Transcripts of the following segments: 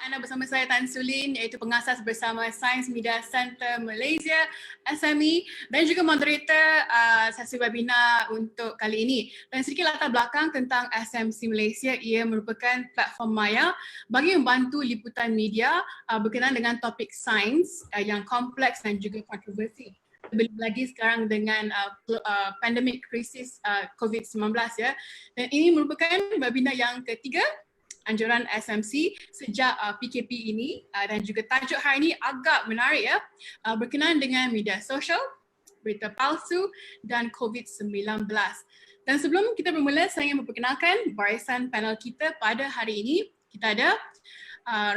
Anda bersama saya Tan Sulin, iaitu pengasas bersama Science Media Center Malaysia, SME, dan juga moderator sesi webinar untuk kali ini. Dan sedikit latar belakang tentang SMC Malaysia, ia merupakan platform maya bagi membantu liputan media berkenaan dengan topik sains yang kompleks dan juga kontroversi. Belum lagi sekarang dengan pandemik krisis COVID-19 ya. Dan ini merupakan webinar yang ketiga anjuran SMC sejak PKP ini dan juga tajuk hari ini agak menarik ya, berkenaan dengan media sosial, berita palsu dan COVID-19. Dan sebelum kita bermula, saya ingin memperkenalkan barisan panel kita pada hari ini. Kita ada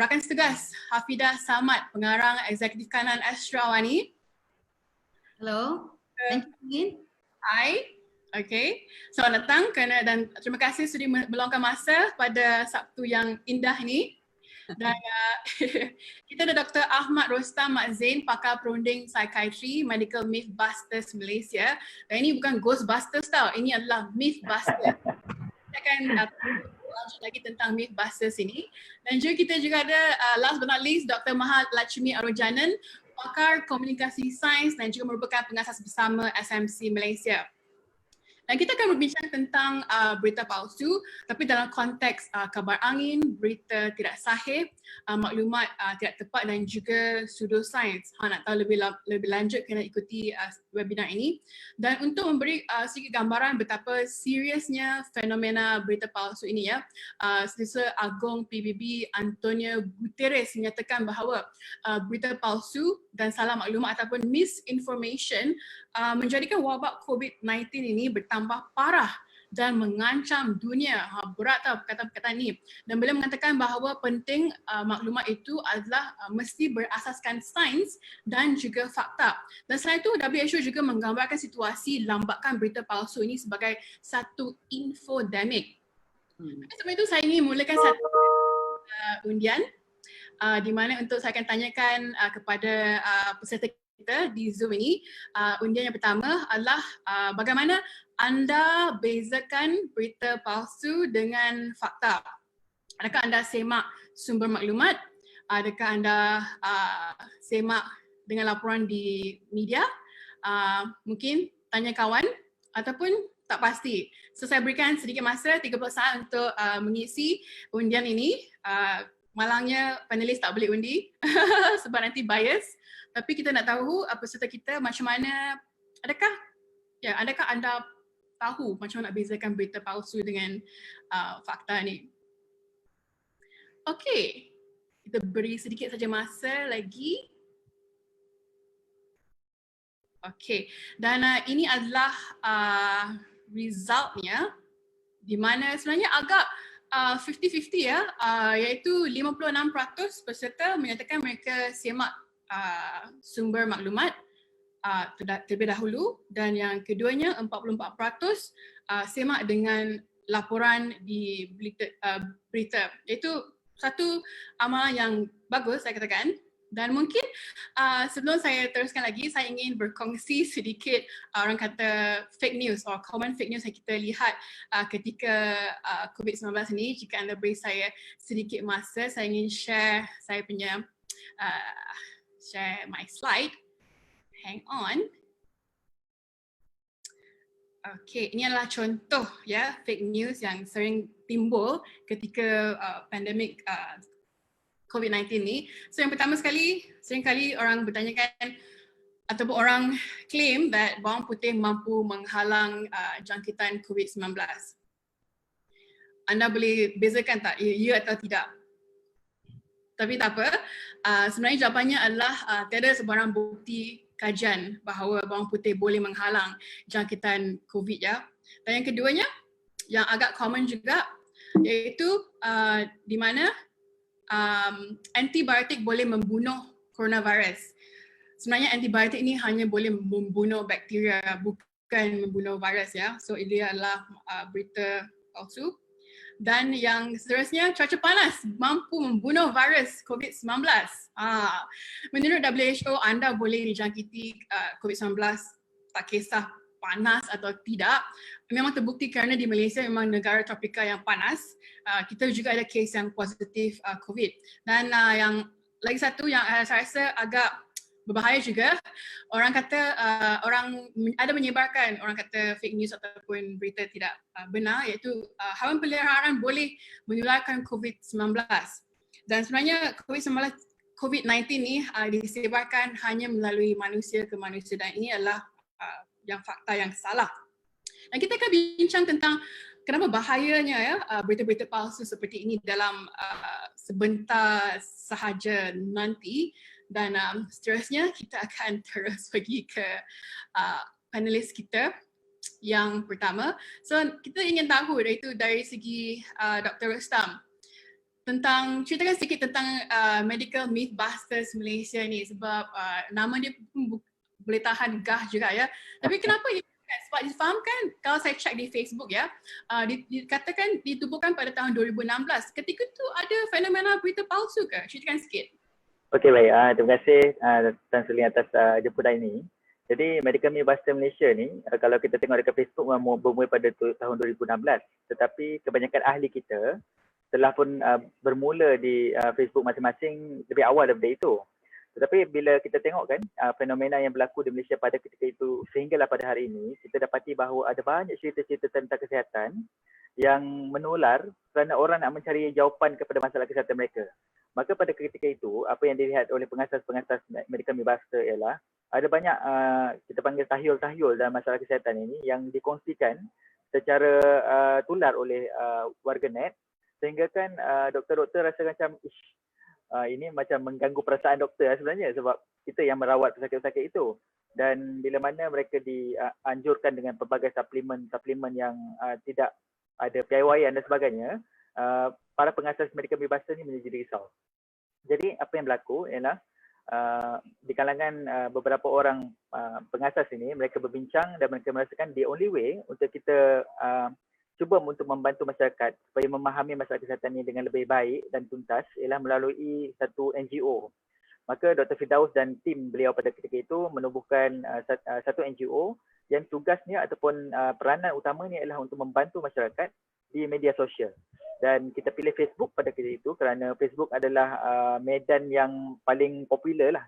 rakan setugas Hafidah Samad, pengarang eksekutif kanan Astra Awani. Hello, thank you again. Hai. Okay, selamat datang dan terima kasih sudah meluangkan masa pada Sabtu yang indah ini. Dan kita ada Dr. Ahmad Rostam Mak Zain, pakar perunding psikiatri Medical Mythbusters Malaysia. Dan ini bukan Ghostbusters tau, ini adalah Mythbusters. Kita akan lanjut lagi tentang Mythbusters ini. Dan juga kita juga ada last but not least Dr. Mahat Lachmi Arojanan, pakar komunikasi sains dan juga merupakan pengasas bersama SMC Malaysia. Dan kita akan berbincang tentang berita palsu, tapi dalam konteks kabar angin, berita tidak sahih, maklumat tidak tepat dan juga pseudoscience. Nak tahu lebih lanjut kena ikuti webinar ini. Dan untuk memberi sedikit gambaran betapa seriusnya fenomena berita palsu ini ya, Setiausaha Agong PBB Antonio Guterres menyatakan bahawa berita palsu dan salah maklumat ataupun misinformation menjadikan wabak COVID-19 ini bertambah parah dan mengancam dunia. Berat tau perkataan-perkataan ini. Dan beliau mengatakan bahawa penting maklumat itu adalah mesti berasaskan sains dan juga fakta. Dan selain itu, WHO juga menggambarkan situasi lambakan berita palsu ini sebagai satu infodemic. Sebelum itu saya ingin mulakan satu undian di mana untuk saya akan tanyakan kepada peserta kita di Zoom ini. Undian yang pertama adalah bagaimana anda bezakan berita palsu dengan fakta. Adakah anda semak sumber maklumat? Adakah anda semak dengan laporan di media? Mungkin tanya kawan ataupun tak pasti. So saya berikan sedikit masa 30 saat untuk mengisi undian ini. Malangnya panelis tak boleh undi sebab nanti bias. Tapi kita nak tahu peserta kita macam mana, adakah anda tahu macam mana nak bezakan berita palsu dengan fakta ni? Okey, kita beri sedikit saja masa lagi. Okey, dan ini adalah resultnya di mana sebenarnya agak 50-50 ya, iaitu 56% peserta menyatakan mereka semak sumber maklumat terlebih dahulu dan yang keduanya 44% semak dengan laporan di berita. Itu satu amalan yang bagus saya katakan. Dan mungkin sebelum saya teruskan lagi, saya ingin berkongsi sedikit orang kata fake news atau common fake news yang kita lihat ketika COVID-19 ini. Jika anda beri saya sedikit masa, saya ingin share saya punya share my slide. Hang on. Okay, ini adalah contoh ya fake news yang sering timbul ketika pandemik COVID-19 ni. So yang pertama sekali, seringkali orang bertanyakan ataupun orang claim that bawang putih mampu menghalang jangkitan COVID-19. Anda boleh bezakan tak ya atau tidak? Tapi tak apa, sebenarnya jawapannya adalah tiada sebarang bukti kajian bahawa bawang putih boleh menghalang jangkitan COVID ya. Dan yang keduanya, yang agak common juga, iaitu di mana antibiotik boleh membunuh coronavirus. Sebenarnya antibiotik ini hanya boleh membunuh bakteria, bukan membunuh virus ya. So ini adalah berita palsu. Dan yang seterusnya, cuaca panas mampu membunuh virus COVID-19. Menurut WHO, anda boleh dijangkiti COVID-19 tak kisah panas atau tidak. Memang terbukti kerana di Malaysia memang negara tropika yang panas. Kita juga ada kes yang positif COVID. Dan yang lagi satu yang saya rasa agak berbahaya juga, orang kata orang ada menyebarkan orang kata fake news ataupun berita tidak benar, iaitu haiwan peliharaan boleh menularkan COVID-19. Dan sebenarnya COVID-19 ni disebarkan hanya melalui manusia ke manusia, dan ini adalah yang fakta yang salah. Dan kita akan bincang tentang kenapa bahayanya ya berita-berita palsu seperti ini dalam sebentar sahaja nanti. Dan seterusnya kita akan terus pergi ke panelis kita yang pertama. So kita ingin tahu iaitu dari segi Dr. Rustam, ceritakan sedikit tentang Medical Mythbusters Malaysia ni, sebab nama dia pun boleh tahan gah juga ya. Tapi kenapa sebab difahamkan, kalau saya cek di Facebook ya, dikatakan ditubuhkan pada tahun 2016. Ketika tu ada fenomena berita palsu ke? Ceritakan sikit. Okey, baik. Terima kasih Tan Sulin atas jemputan ini. Jadi Medical Mythbusters Malaysia ni, kalau kita tengok dekat Facebook bermula pada tahun 2016. Tetapi kebanyakan ahli kita telah pun bermula di Facebook masing-masing lebih awal daripada itu. Tetapi bila kita tengok kan fenomena yang berlaku di Malaysia pada ketika itu sehinggalah pada hari ini, kita dapati bahawa ada banyak cerita-cerita tentang kesihatan yang menular kerana orang nak mencari jawapan kepada masalah kesihatan mereka. Maka pada ketika itu, apa yang dilihat oleh pengasas-pengasas Medical Mythbusters ialah ada banyak kita panggil tahyul-tahyul dalam masalah kesihatan ini yang dikongsikan secara tular oleh warganet, sehingga kan doktor-doktor rasa macam ini macam mengganggu perasaan doktor sebenarnya, sebab kita yang merawat pesakit-pesakit itu. Dan bila mana mereka dianjurkan dengan pelbagai suplemen yang tidak ada piawaian dan sebagainya, para pengasas Medical Mythbusters ni menjadi risau. Jadi apa yang berlaku ialah di kalangan beberapa orang pengasas ini, mereka berbincang dan mereka merasakan the only way untuk kita cuba untuk membantu masyarakat supaya memahami masalah kesihatan ini dengan lebih baik dan tuntas ialah melalui satu NGO. Maka Dr. Firdaus dan tim beliau pada ketika itu menubuhkan satu NGO yang tugasnya ataupun peranan utamanya ialah untuk membantu masyarakat di media sosial. Dan kita pilih Facebook pada ketika itu kerana Facebook adalah medan yang paling popular lah,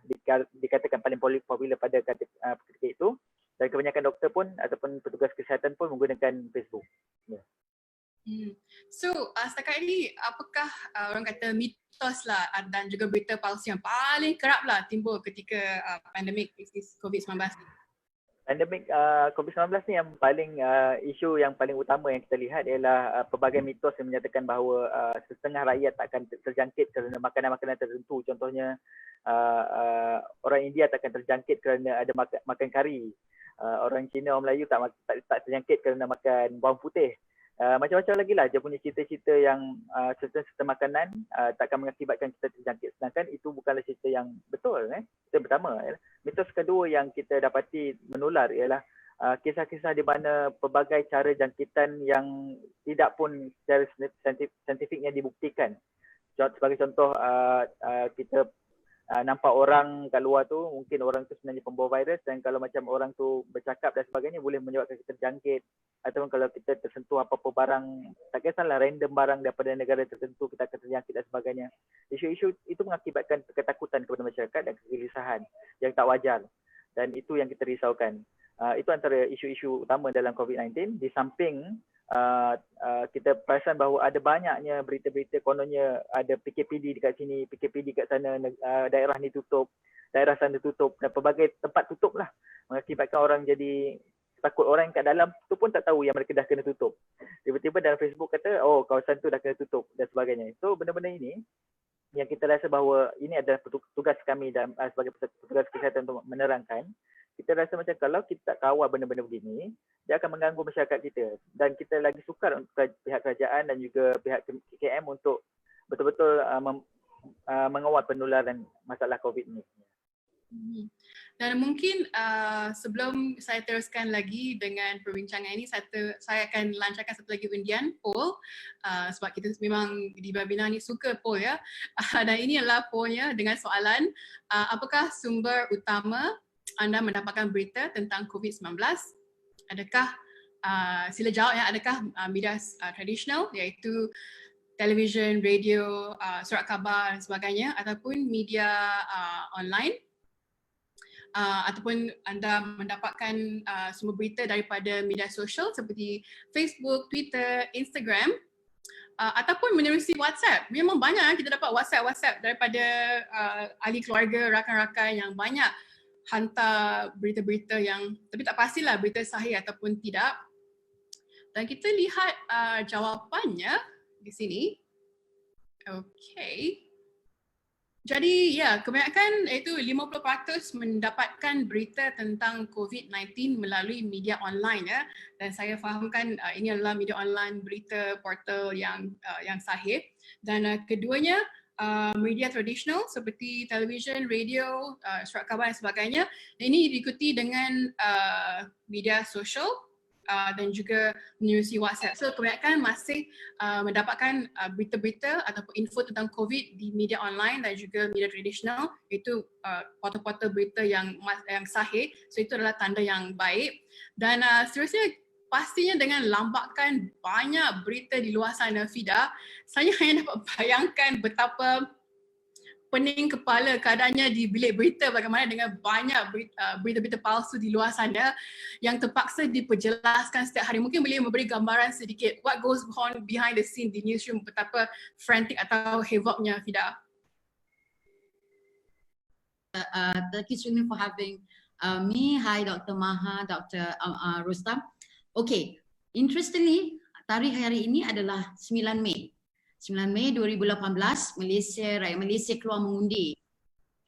dikatakan paling popular pada ketika itu. Dan kebanyakan doktor pun ataupun petugas kesihatan pun menggunakan Facebook. Yeah. So setakat ini apakah orang kata mitos lah dan juga berita palsu yang paling kerap lah timbul ketika pandemik COVID-19? Pandemik COVID-19 ni yang paling isu yang paling utama yang kita lihat ialah pelbagai mitos yang menyatakan bahawa setengah rakyat takkan terjangkit kerana makanan-makanan tertentu. Contohnya orang India takkan terjangkit kerana ada makan kari. Orang Cina, orang Melayu tak terjangkit kerana makan bawang putih. Macam-macam lagi lah dia punya cerita-cerita yang cerita-cerita makanan takkan mengakibatkan kita terjangkit. Sedangkan itu bukanlah cerita yang betul. Itu pertama. Mitos kedua yang kita dapati menular ialah kisah-kisah di mana pelbagai cara jangkitan yang tidak pun secara saintifiknya dibuktikan. Sebagai contoh, kita nampak orang kat luar tu, mungkin orang tu sebenarnya pembawa virus, dan kalau macam orang tu bercakap dan sebagainya boleh menyebabkan kita terjangkit. Ataupun kalau kita tersentuh apa-apa barang, tak kisahlah random barang daripada negara tertentu, kita akan terjangkit dan sebagainya. Isu-isu itu mengakibatkan ketakutan kepada masyarakat dan kegelisahan yang tak wajar. Dan itu yang kita risaukan. Itu antara isu-isu utama dalam COVID-19. Di samping kita perasan bahawa ada banyaknya berita-berita kononnya ada PKPD dekat sini, PKPD dekat sana, daerah ni tutup, daerah sana tutup, dan pelbagai tempat tutup lah, mengakibatkan orang jadi takut. Orang yang kat dalam tu pun tak tahu yang mereka dah kena tutup. Tiba-tiba dalam Facebook kata, oh kawasan tu dah kena tutup dan sebagainya. So benda-benda ini yang kita rasa bahawa ini adalah tugas kami sebagai petugas kesihatan untuk menerangkan. Kita rasa macam kalau kita tak kawal benda-benda begini, dia akan mengganggu masyarakat kita. Dan kita lagi sukar untuk pihak kerajaan dan juga pihak KKM untuk betul-betul mengawal penularan masalah COVID ini. Dan mungkin sebelum saya teruskan lagi dengan perbincangan ini, saya akan lancarkan satu lagi undian poll, sebab kita memang di webinar ni suka poll ya. Dan ini adalah pollnya dengan soalan, apakah sumber utama anda mendapatkan berita tentang COVID-19? adakah sila jawab ya, adakah media tradisional iaitu televisyen, radio, surat khabar dan sebagainya, ataupun media online, ataupun anda mendapatkan semua berita daripada media sosial seperti Facebook, Twitter, Instagram, ataupun menerusi WhatsApp. Memang banyak kita dapat WhatsApp daripada ahli keluarga, rakan-rakan yang banyak hantar berita-berita yang, tapi tak pastilah berita sahih ataupun tidak. Dan kita lihat jawapannya di sini. Okey. Jadi ya, kebanyakan iaitu 50% mendapatkan berita tentang COVID-19 melalui media online ya. Dan saya fahamkan ini adalah media online, berita portal yang sahih. Dan keduanya media tradisional seperti televisyen, radio, surat khabar dan sebagainya. Ini diikuti dengan media sosial dan juga menerusi WhatsApp. So kebanyakan masih mendapatkan berita-berita ataupun info tentang COVID di media online dan juga media tradisional, iaitu portal-portal berita yang sahih. So itu adalah tanda yang baik. Dan seterusnya pastinya dengan lambakan banyak berita di luar sana, Fida, saya hanya dapat bayangkan betapa pening kepala keadaannya di bilik berita, bagaimana dengan banyak berita-berita palsu di luar sana yang terpaksa diperjelaskan setiap hari. Mungkin boleh memberi gambaran sedikit what goes on behind the scene di newsroom, betapa frantic atau havoc-nya, Fida. Thank you Sulin for having me. Hi Dr. Maha, Dr. Rustam. Okay, interestingly, tarikh hari ini adalah 9 Mei. 9 Mei 2018, rakyat Malaysia keluar mengundi.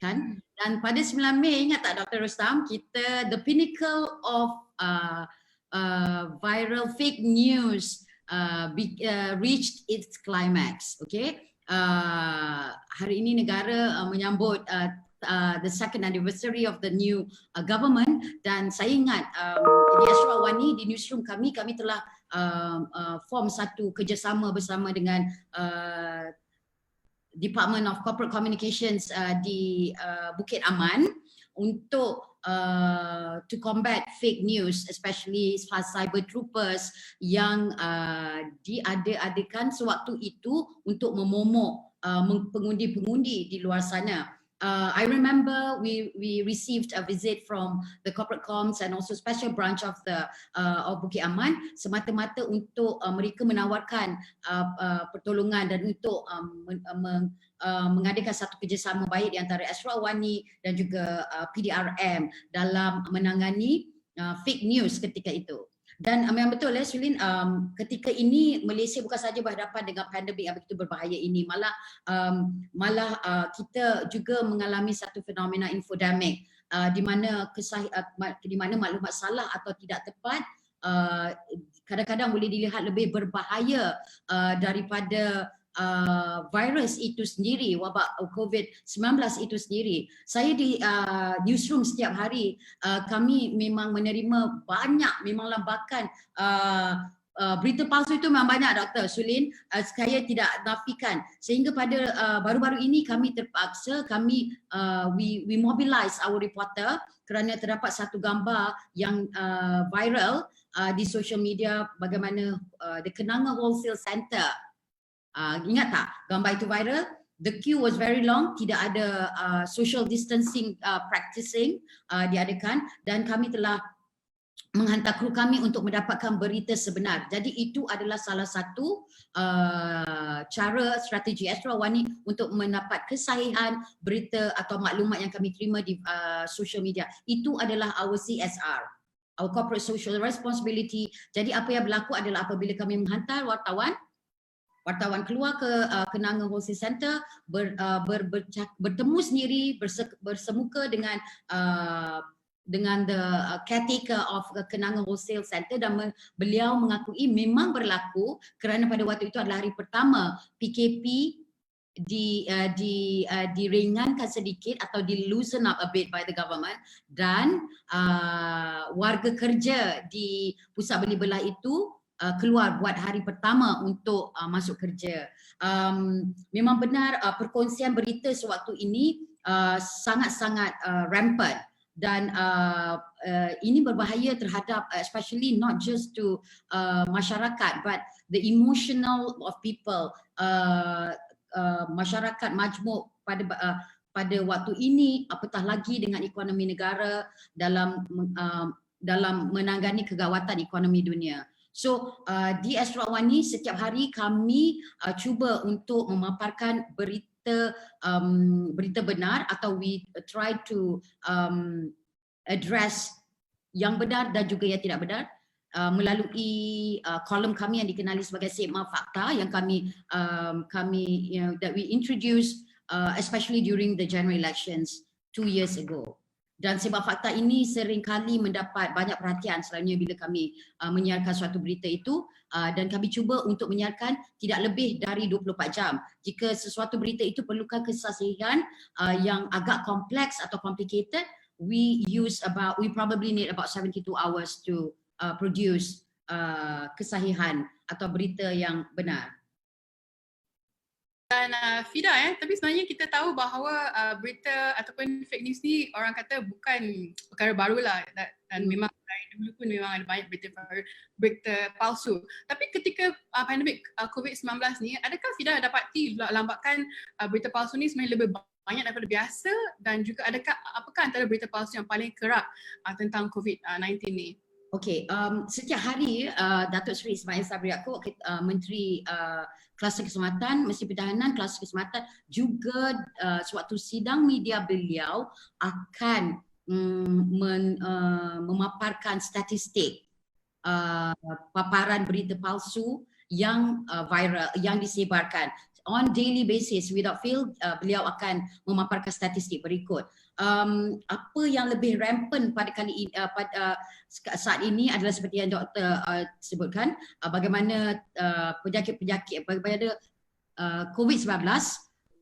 Kan? Dan pada 9 Mei, ingat tak Dr. Rustam, kita the pinnacle of viral fake news reached its climax. Okay? Hari ini negara menyambut the second anniversary of the new government, dan saya ingat di Ashraf Wani, di newsroom kami telah form satu kerjasama bersama dengan Department of Corporate Communications di Bukit Aman untuk to combat fake news, especially cyber troopers yang diada-adakan sewaktu itu untuk memomok pengundi-pengundi di luar sana. I remember we received a visit from the corporate comms and also special branch of the of Bukit Aman, semata-mata untuk mereka menawarkan pertolongan dan untuk mengadakan satu kerjasama baik di antara Ashraf Wani dan juga PDRM dalam menangani fake news ketika itu. Dan memang betul Sulin, ketika ini Malaysia bukan sahaja berhadapan dengan pandemik yang begitu berbahaya ini, malah kita juga mengalami satu fenomena infodemic di mana maklumat salah atau tidak tepat kadang-kadang boleh dilihat lebih berbahaya daripada virus itu sendiri, wabak COVID-19 itu sendiri. Saya di newsroom setiap hari, kami memang menerima banyak, memang lambakan berita palsu itu memang banyak Dr. Sulin, saya tidak nafikan. Sehingga pada baru-baru ini kami terpaksa, we mobilize our reporter kerana terdapat satu gambar yang viral di social media bagaimana the Kenanga Wholesale Center. Ingat tak gambar itu viral? The queue was very long, tidak ada social distancing practicing diadakan, dan kami telah menghantar kru kami untuk mendapatkan berita sebenar. Jadi itu adalah salah satu cara strategi Ashraf Wani untuk mendapat kesahihan berita atau maklumat yang kami terima di social media. Itu adalah our CSR, our corporate social responsibility. Jadi apa yang berlaku adalah apabila kami menghantar wartawan keluar ke Kenanga Wholesale Center, bertemu sendiri, bersemuka dengan the caretaker of Kenanga Wholesale Center, dan beliau mengakui memang berlaku kerana pada waktu itu adalah hari pertama PKP diringankan sedikit atau di loosen up a bit by the government, dan warga kerja di pusat beli belah itu keluar buat hari pertama untuk masuk kerja. Memang benar perkongsian berita sewaktu ini sangat-sangat rampant. dan ini berbahaya terhadap especially not just to masyarakat but the emotional of people. Masyarakat majmuk pada waktu ini, apatah lagi dengan ekonomi negara dalam menangani kegawatan ekonomi dunia. So di Astro Awani setiap hari kami cuba untuk memaparkan berita benar, atau we try to address yang benar dan juga yang tidak benar melalui kolom kami yang dikenali sebagai Sigma Fakta yang kami that we introduce especially during the general elections 2 years ago. Dan Sigma Fakta ini seringkali mendapat banyak perhatian selalunya bila kami menyiarkan suatu berita itu, dan kami cuba untuk menyiarkan tidak lebih dari 24 jam. Jika sesuatu berita itu perlukan kesaksian yang agak kompleks atau complicated, we probably need about 72 hours to produce kesahihan atau berita yang benar. Dan Fida, tapi sebenarnya kita tahu bahawa berita ataupun fake news ni orang kata bukan perkara baru lah, dan memang dari dulu pun memang ada banyak berita palsu. Tapi ketika pandemik COVID-19 ni, adakah Fida dapati lambakan berita palsu ni sebenarnya lebih banyak daripada biasa, dan juga apakah antara berita palsu yang paling kerap tentang COVID-19 ni? Okey, setiap hari Datuk Seri Ismail Sabri Yaakob, Menteri Kluster Keselamatan, Menteri Pertahanan, Kluster Keselamatan, juga sewaktu sidang media beliau akan memaparkan statistik paparan berita palsu yang viral, yang disebarkan. On daily basis, without fail, beliau akan memaparkan statistik berikut. Apa yang lebih rampant pada kali ini, pada saat ini adalah seperti yang doktor sebutkan, bagaimana penyakit-penyakit, bagaimana COVID-19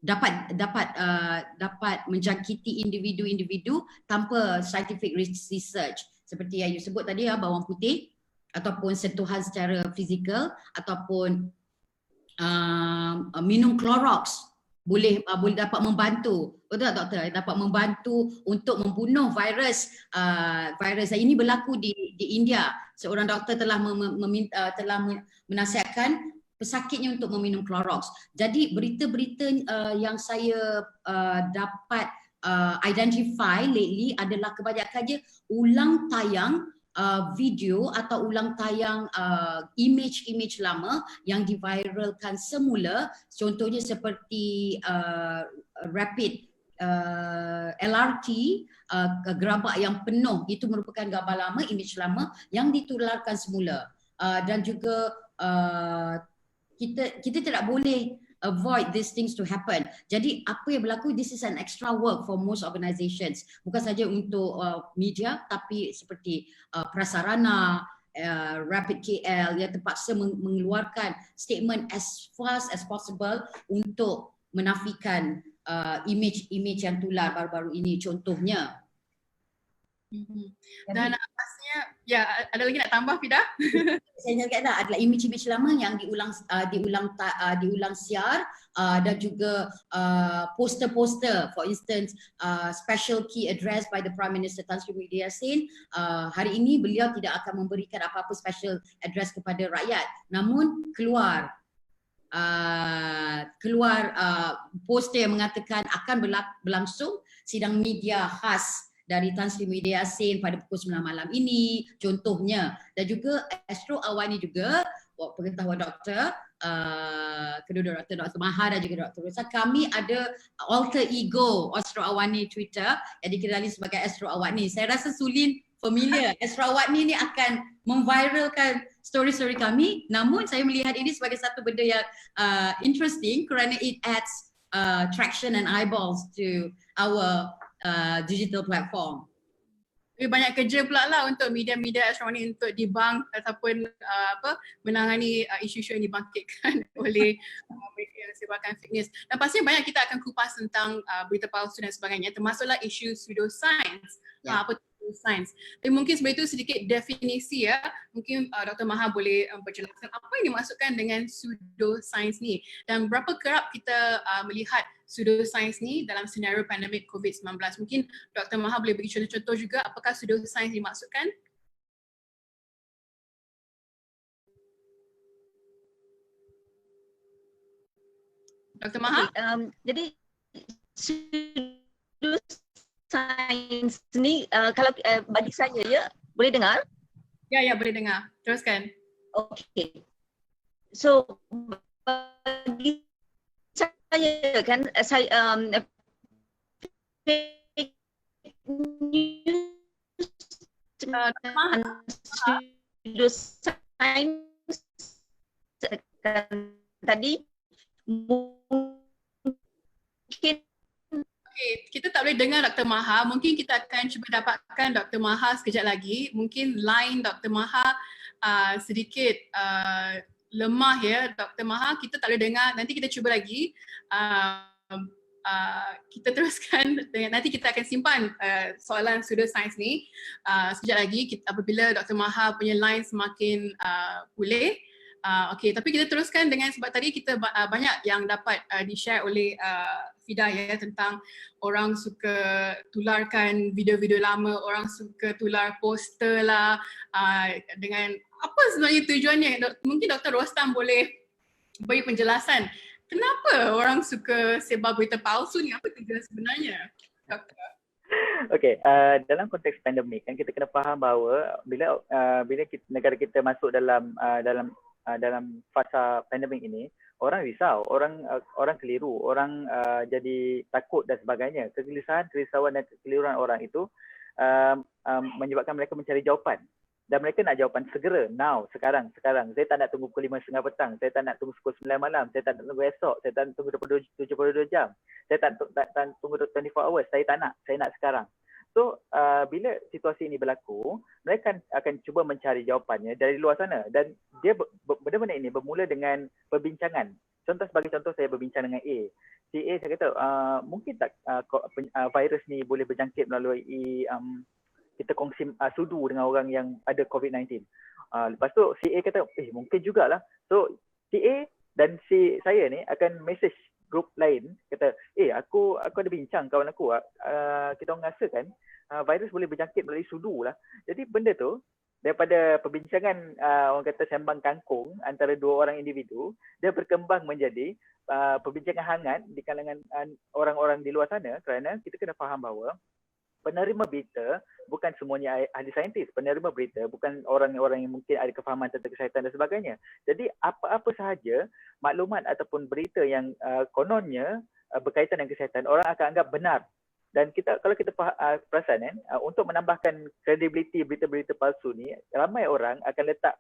dapat menjangkiti individu-individu tanpa scientific research, seperti yang you sebut tadi, bawang putih ataupun sentuhan secara fizikal ataupun minum Clorox boleh dapat membantu, betul tak doktor? Dapat membantu untuk membunuh virus. Virus ini berlaku di India. Seorang doktor telah menasihatkan pesakitnya untuk meminum Clorox. Jadi berita-berita yang saya dapat identify lately adalah kebanyakannya ulang tayang video atau ulang tayang image lama yang diviralkan semula, contohnya seperti rapid LRT, gerabak yang penuh, itu merupakan gambar lama, image lama yang ditularkan semula. Dan juga kita tidak boleh avoid these things to happen. Jadi apa yang berlaku, this is an extra work for most organizations, bukan saja untuk media, tapi seperti prasarana, Rapid KL yang terpaksa mengeluarkan statement as fast as possible untuk menafikan image yang tular baru-baru ini, contohnya. Dan pastinya, ya, ada lagi nak tambah, Fida? Saya ingatkan adalah image-image lama yang diulang siar, dan juga poster-poster, for instance special key address by the Prime Minister Tan Sri Muhyiddin Yassin. Hari ini beliau tidak akan memberikan apa-apa special address kepada rakyat, namun keluar poster yang mengatakan akan berlangsung sidang media khas dari Tan Sri Muhyiddin Yassin pada pukul 9 malam ini, contohnya. Dan juga Astro Awani juga, pengetahuan doktor, kedua Dr. Mahar dan juga Dr. Rosa, kami ada alter ego Astro Awani Twitter yang dikenali sebagai Astro Awani. Saya rasa Sulin familiar. Astro Awani ni akan memviralkan story-story kami, namun saya melihat ini sebagai satu benda yang interesting kerana it adds traction and eyeballs to our digital platform. Lebih banyak kerja pula lah untuk media-media Astro Awani untuk debunk ataupun menangani isu-isu yang dibangkitkan oleh mereka yang sebarkan fake news. Dan pastinya banyak kita akan kupas tentang berita palsu dan sebagainya, termasuklah isu pseudoscience. Apa tu pseudoscience. Tapi mungkin sebelum itu sedikit definisi ya. Mungkin Dr. Maha boleh berjelaskan apa yang dimaksudkan dengan pseudoscience ni dan berapa kerap kita melihat pseudoscience ni dalam senario pandemik COVID-19. Mungkin Dr. Maha boleh bagi contoh-contoh juga apakah pseudoscience dimaksudkan? Dr. Maha? Jadi pseudoscience ni kalau bagi saya ya, boleh dengar? Ya, boleh dengar. Teruskan. Okay. So bagi saya kan saya fake news pseudoscience tadi mungkin kita tak boleh dengar Dr. Maha. Mungkin kita akan cuba dapatkan Dr. Maha sekejap lagi. Mungkin line Dr. Maha sedikit lemah ya Dr. Maha. Kita tak boleh dengar. Nanti kita cuba lagi. Kita teruskan. Nanti kita akan simpan soalan pseudoscience ni sekejap lagi apabila Dr. Maha punya line semakin pulih. Okey, tapi kita teruskan dengan sebab tadi kita banyak yang dapat di-share oleh Fida ya tentang orang suka tularkan video-video lama, orang suka tular poster lah dengan apa sebenarnya tujuannya. Mungkin Dr. Rostam boleh beri penjelasan kenapa orang suka sebar berita palsu ni, apa tujuan sebenarnya? Doktor. Okey, dalam konteks pandemik kan kita kena faham bahawa bila negara kita masuk dalam fasa pandemik ini, orang risau, orang keliru, orang jadi takut dan sebagainya. Kerisauan dan kekeliruan orang itu menyebabkan mereka mencari jawapan. Dan mereka nak jawapan segera, now, sekarang. Saya tak nak tunggu pukul 5.30 petang, saya tak nak tunggu pukul 9 malam, saya tak nak tunggu esok, saya tak nak tunggu 72 jam, saya tak tunggu 24 hours, saya tak nak, saya nak sekarang. So, bila situasi ini berlaku, mereka akan cuba mencari jawapannya dari luar sana dan dia benda-benda ini bermula dengan perbincangan. Sebagai contoh saya berbincang dengan A. Si A saya kata, mungkin tak virus ni boleh berjangkit melalui kita kongsi sudu dengan orang yang ada COVID-19. Lepas tu si A kata, mungkin jugalah. So, si A dan si saya ni akan message grup lain kata, aku ada bincang kawan aku, kita orang rasa kan virus boleh berjangkit melalui sudu lah. Jadi benda tu daripada perbincangan orang kata sembang kangkung antara dua orang individu, dia berkembang menjadi perbincangan hangat di kalangan orang-orang di luar sana, kerana kita kena faham bahawa penerima berita bukan semuanya ahli saintis. Penerima berita bukan orang-orang yang mungkin ada kefahaman tentang kesihatan dan sebagainya. Jadi apa-apa sahaja maklumat ataupun berita yang kononnya berkaitan dengan kesihatan, orang akan anggap benar. Dan kalau kita perasan untuk menambahkan kredibiliti berita-berita palsu ni, ramai orang akan letak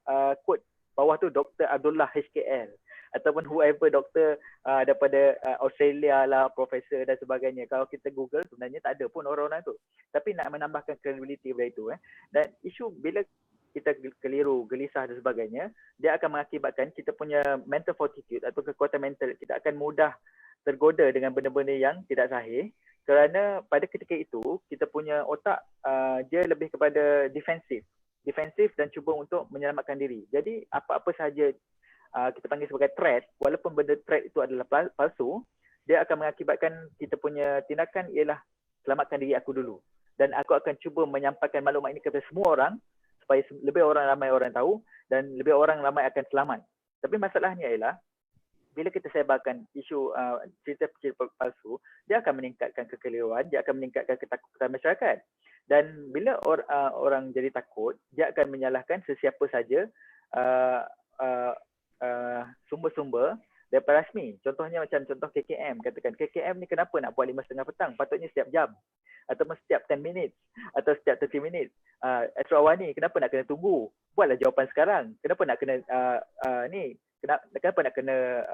quote bawah tu Dr. Abdullah HKL ataupun whoever doktor daripada Australia lah, profesor dan sebagainya. Kalau kita Google sebenarnya tak ada pun orang-orang tu. Tapi nak menambahkan kredibiliti dari itu. Dan isu bila kita keliru, gelisah dan sebagainya, dia akan mengakibatkan kita punya mental fortitude atau kekuatan mental kita akan mudah tergoda dengan benda-benda yang tidak sahih. Kerana pada ketika itu kita punya otak dia lebih kepada defensif dan cuba untuk menyelamatkan diri. Jadi apa-apa sahaja kita panggil sebagai threat, walaupun benda threat itu adalah palsu, dia akan mengakibatkan kita punya tindakan ialah selamatkan diri aku dulu. Dan aku akan cuba menyampaikan maklumat ini kepada semua orang supaya lebih ramai orang tahu dan lebih orang ramai akan selamat. Tapi masalahnya ialah bila kita sebarkan isu cerita-cerita palsu, dia akan meningkatkan kekeliruan, dia akan meningkatkan ketakutan masyarakat. Dan bila orang jadi takut, dia akan menyalahkan sesiapa saja sumber-sumber daripada rasmi. Contohnya macam contoh KKM, katakan KKM ni kenapa nak buat 5.30 petang? Patutnya setiap jam ataupun setiap 10 minit atau setiap 30 minit. Astro Awani kenapa nak kena tunggu? Buatlah jawapan sekarang. Kenapa nak kena kenapa nak kena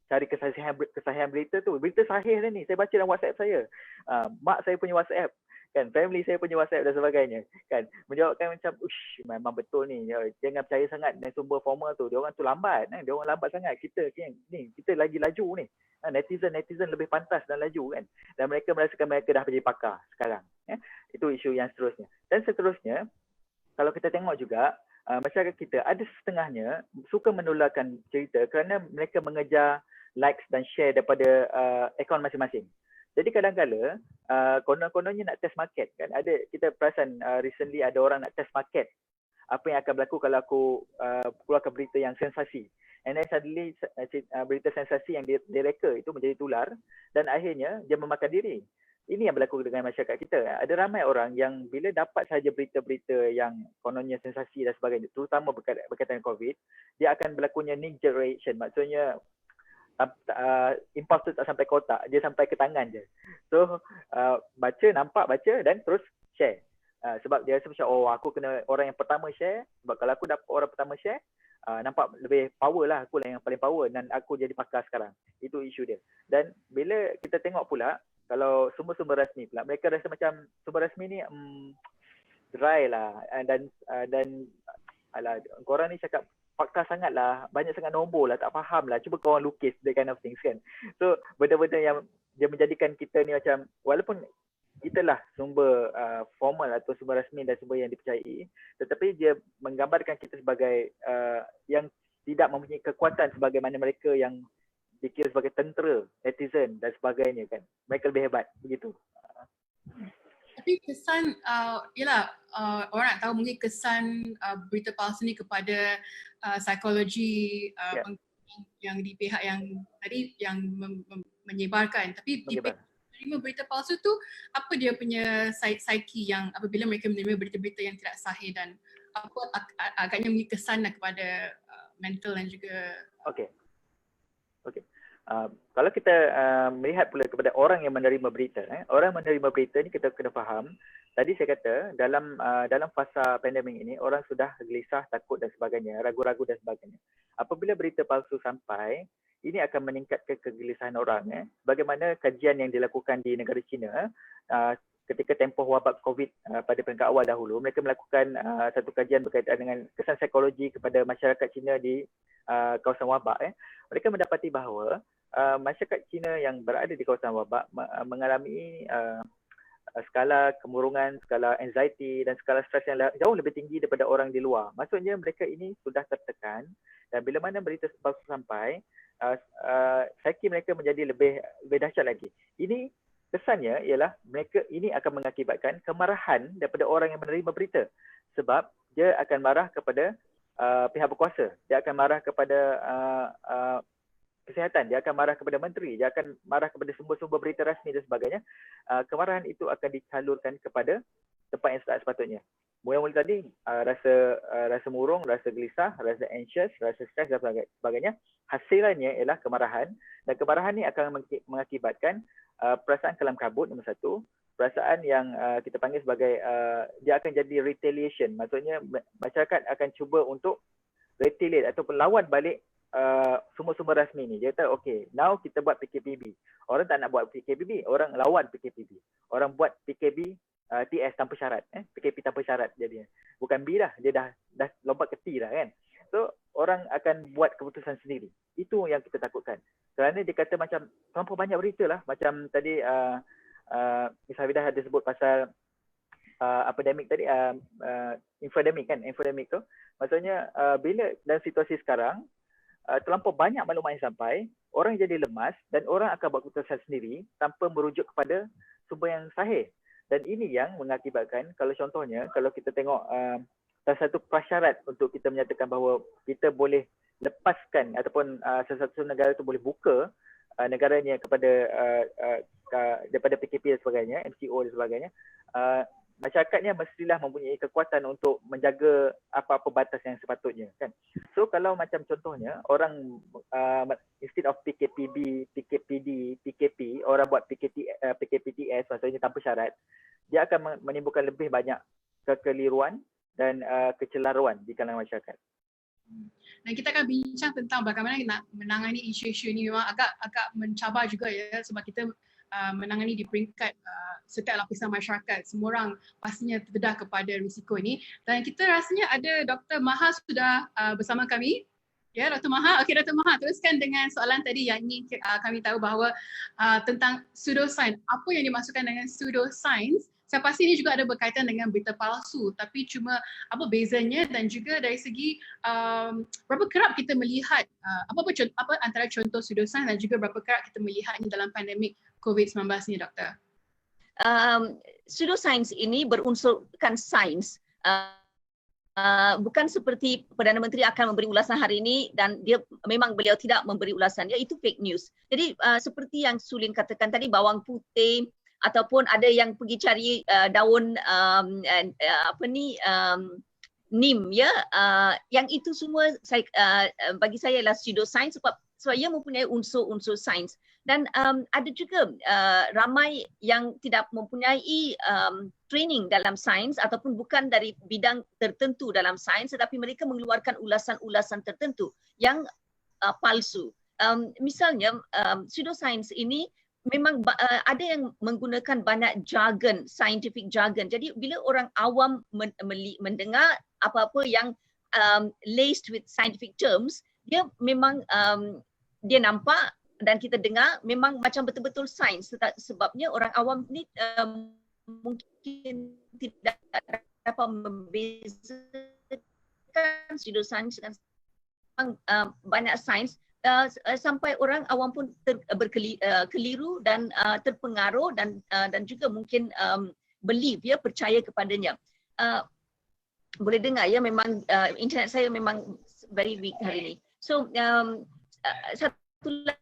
cari kesahihan berita tu? Berita sahih dah ni, saya baca dalam WhatsApp saya. Mak saya punya WhatsApp, kan, family saya punya WhatsApp dan sebagainya, kan, menjawabkan macam memang betul ni, jangan percaya sangat dengan sumber formal tu, dia orang tu lambat, dia orang lambat sangat, kita lagi laju ni, netizen lebih pantas dan laju kan, dan mereka merasakan mereka dah menjadi pakar sekarang. Itu isu yang seterusnya. Dan seterusnya, kalau kita tengok juga masyarakat kita ada setengahnya suka menularkan cerita kerana mereka mengejar likes dan share daripada akaun masing-masing. Jadi kadang-kala konon-kononnya nak test market kan. Ada, kita perasan recently ada orang nak test market apa yang akan berlaku kalau aku keluarkan berita yang sensasi. And then suddenly berita sensasi yang direka itu menjadi tular dan akhirnya dia memakan diri. Ini yang berlaku dengan masyarakat kita. Ada ramai orang yang bila dapat sahaja berita-berita yang kononnya sensasi dan sebagainya, terutama berkaitan dengan COVID, dia akan berlakunya knee-jerk reaction. Maksudnya impulse tu tak sampai ke otak, dia sampai ke tangan je. So nampak baca dan terus share. Sebab dia rasa macam aku kena orang yang pertama share, sebab kalau aku dapat orang pertama share, nampak lebih power lah, aku lah yang paling power dan aku jadi pakar sekarang. Itu isu dia. Dan bila kita tengok pula kalau sumber-sumber rasmi pula, mereka rasa macam sumber rasmi ni dry lah dan alah, korang ni cakap fakta sangat lah, banyak sangat nombor lah, tak faham lah, cuba korang lukis, that kind of things kan. So benda-benda yang dia menjadikan kita ni macam, walaupun kita lah sumber formal atau sumber rasmi dan sumber yang dipercayai, tetapi dia menggambarkan kita sebagai yang tidak mempunyai kekuatan sebagaimana mereka yang dikira sebagai tentera, netizen dan sebagainya kan. Mereka lebih hebat, begitu. Tapi kesan, orang nak tahu mungkin kesan berita palsu ni kepada psikologi yang di pihak yang tadi yang menyebarkan. Tapi di pihak menerima berita palsu tu, apa dia punya psyche yang apabila mereka menerima berita-berita yang tidak sahih dan apa agaknya memberi kesan kepada mental dan juga kalau kita melihat pula kepada orang yang menerima berita, orang menerima berita ni kita kena faham. Tadi saya kata dalam fasa pandemik ini orang sudah gelisah, takut dan sebagainya, ragu-ragu dan sebagainya. Apabila berita palsu sampai, ini akan meningkatkan kegelisahan orang. Bagaimana kajian yang dilakukan di negara China ketika tempoh wabak COVID pada peringkat awal dahulu, mereka melakukan satu kajian berkaitan dengan kesan psikologi kepada masyarakat Cina di kawasan wabak. Mereka mendapati bahawa masyarakat Cina yang berada di kawasan wabak mengalami skala kemurungan, skala anxiety dan skala stres yang jauh lebih tinggi daripada orang di luar. Maksudnya mereka ini sudah tertekan dan bila mana berita palsu sampai, psyche mereka menjadi lebih dahsyat lagi. Ini kesannya ialah mereka ini akan mengakibatkan kemarahan daripada orang yang menerima berita, sebab dia akan marah kepada pihak berkuasa, dia akan marah kepada kesihatan, dia akan marah kepada menteri, dia akan marah kepada sumber-sumber berita rasmi dan sebagainya. Kemarahan itu akan disalurkan kepada tempat yang tak sepatutnya. Mula-mula tadi rasa murung, rasa gelisah, rasa anxious, rasa stres dan sebagainya. Hasilannya ialah kemarahan, dan kemarahan ni akan mengakibatkan perasaan kelam kabut nombor satu, perasaan yang kita panggil sebagai dia akan jadi retaliation. Maksudnya masyarakat akan cuba untuk retaliate ataupun lawan balik sumber-sumber rasmi ni. Dia kata okay, now kita buat PKPB. Orang tak nak buat PKPB, orang lawan PKPB. Orang buat PKB TS tanpa syarat, PKP tanpa syarat jadinya. Bukan B dah, dia dah lompat ke T dah kan. So orang akan buat keputusan sendiri. Itu yang kita takutkan. Kerana dia kata macam terlampau banyak berita lah. Macam tadi Miss Hafidah ada sebut pasal epidemik tadi, infodemik kan, infodemik tu. Maksudnya bila dalam situasi sekarang terlampau banyak maklumat yang sampai, orang jadi lemas dan orang akan buat keputusan sendiri tanpa merujuk kepada sumber yang sahih. Dan ini yang mengakibatkan, kalau contohnya, kalau kita tengok salah satu prasyarat untuk kita menyatakan bahawa kita boleh lepaskan ataupun sesuatu negara itu boleh buka negaranya kepada daripada PKP dan sebagainya, MCO dan sebagainya, masyarakatnya mestilah mempunyai kekuatan untuk menjaga apa-apa batas yang sepatutnya kan. So kalau macam contohnya orang instead of PKPB, PKPD, PKP, orang buat PKPTS maksudnya tanpa syarat, dia akan menimbulkan lebih banyak kekeliruan dan kecelaruan di kalangan masyarakat. Dan kita akan bincang tentang bagaimana nak menangani isu-isu ini. Memang agak mencabar juga ya, sebab kita menangani di peringkat setiap lapisan masyarakat. Semua orang pastinya terdedah kepada risiko ini. Dan kita rasanya ada Dr. Maha sudah bersama kami. Ya, Dr. Maha. Okey, Dr. Maha, teruskan dengan soalan tadi yang ingin kami tahu bahawa tentang pseudoscience. Apa yang dimaksudkan dengan pseudoscience? Saya pasti ini juga ada berkaitan dengan berita palsu, tapi cuma apa bezanya dan juga dari segi berapa kerap kita melihat apa antara contoh pseudoscience dan juga berapa kerap kita melihatnya dalam pandemik COVID-19 ni, Doktor? Pseudoscience ini berunsurkan sains. Bukan seperti Perdana Menteri akan memberi ulasan hari ini dan memang beliau tidak memberi ulasan, iaitu fake news. Jadi seperti yang Sulin katakan tadi, bawang putih ataupun ada yang pergi cari daun neem, ya, yang itu semua bagi saya adalah pseudoscience sebab ia mempunyai unsur-unsur sains. Dan ada juga ramai yang tidak mempunyai training dalam sains ataupun bukan dari bidang tertentu dalam sains, tetapi mereka mengeluarkan ulasan-ulasan tertentu yang palsu. Misalnya pseudoscience ini memang ada yang menggunakan banyak jargon, scientific jargon. Jadi bila orang awam mendengar apa-apa yang laced with scientific terms, dia memang dia nampak dan kita dengar memang macam betul-betul sains, sebabnya orang awam ni mungkin tidak dapat membezakan pseudoscience dengan banyak sains, sampai orang awam pun keliru dan terpengaruh dan juga mungkin believe, ya, percaya kepadanya. Boleh dengar, ya, memang internet saya memang very weak hari ini. So satu lagi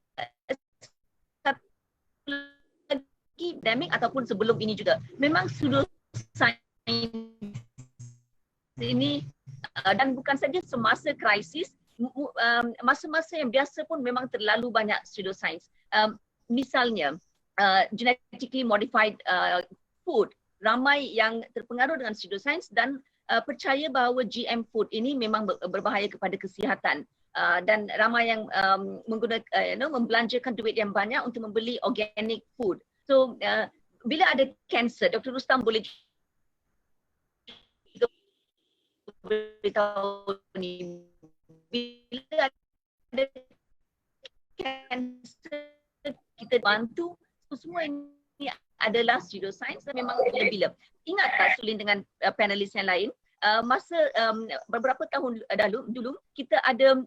pandemik ataupun sebelum ini juga memang pseudoscience ini dan bukan saja semasa krisis, masa-masa yang biasa pun memang terlalu banyak pseudoscience. Misalnya genetically modified food, ramai yang terpengaruh dengan pseudoscience dan percaya bahawa GM food ini memang berbahaya kepada kesihatan. Dan ramai yang menggunakan, membelanjakan duit yang banyak untuk membeli organic food. So bila ada kanser, Dr. Rustam boleh beritahu ni, bila ada kanser kita bantu, semua ini adalah pseudoscience dan memang bila-bila. Ingat tak Sulin dengan panelis yang lain, masa beberapa tahun dulu kita ada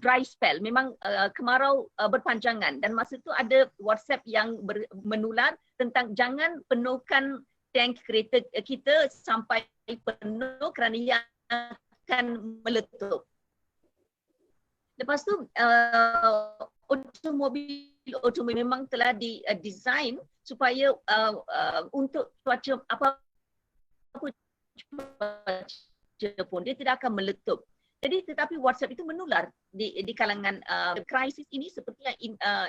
dry spell, memang kemarau berpanjangan, dan masa itu ada WhatsApp yang menular tentang jangan penuhkan tank kereta kita sampai penuh kerana ia akan meletup. Lepas tu otomobil memang telah didesain supaya untuk cuaca apa pun dia tidak akan meletup. Jadi tetapi WhatsApp itu menular di kalangan krisis ini, seperti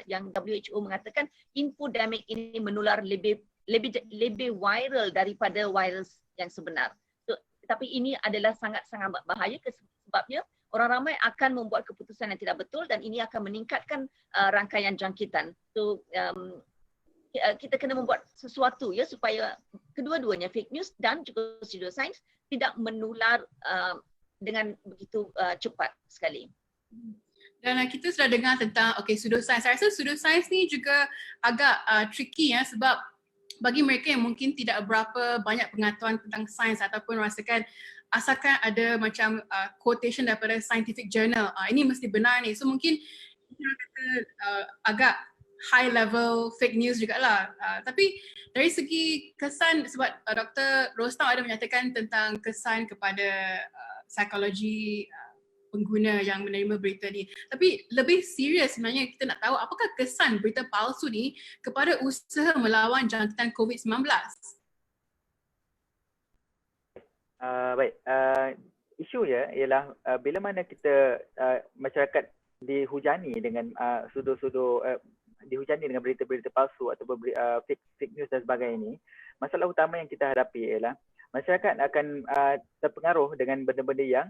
yang WHO mengatakan, infodemic ini menular lebih viral daripada virus yang sebenar. So, tapi ini adalah sangat-sangat bahaya sebabnya orang ramai akan membuat keputusan yang tidak betul dan ini akan meningkatkan rangkaian jangkitan. So kita kena membuat sesuatu, ya, supaya kedua-duanya, fake news dan juga pseudoscience, tidak menular dengan begitu cepat sekali. Dan kita sudah dengar tentang pseudoscience. Saya rasa pseudoscience ni juga agak tricky, ya, sebab bagi mereka yang mungkin tidak berapa banyak pengetahuan tentang sains ataupun rasakan asalkan ada macam quotation daripada scientific journal, ini mesti benar ni. So mungkin kita kata agak high level fake news jugalah. Tapi dari segi kesan, sebab Dr. Rostam ada menyatakan tentang kesan kepada psikologi pengguna yang menerima berita ni. Tapi lebih serius sebenarnya kita nak tahu apakah kesan berita palsu ni kepada usaha melawan jangkitan COVID-19. Baik, isunya ialah bila mana kita masyarakat dihujani dengan dihujani dengan berita-berita palsu atau fake news dan sebagainya ini, masalah utama yang kita hadapi ialah masyarakat akan terpengaruh dengan benda-benda yang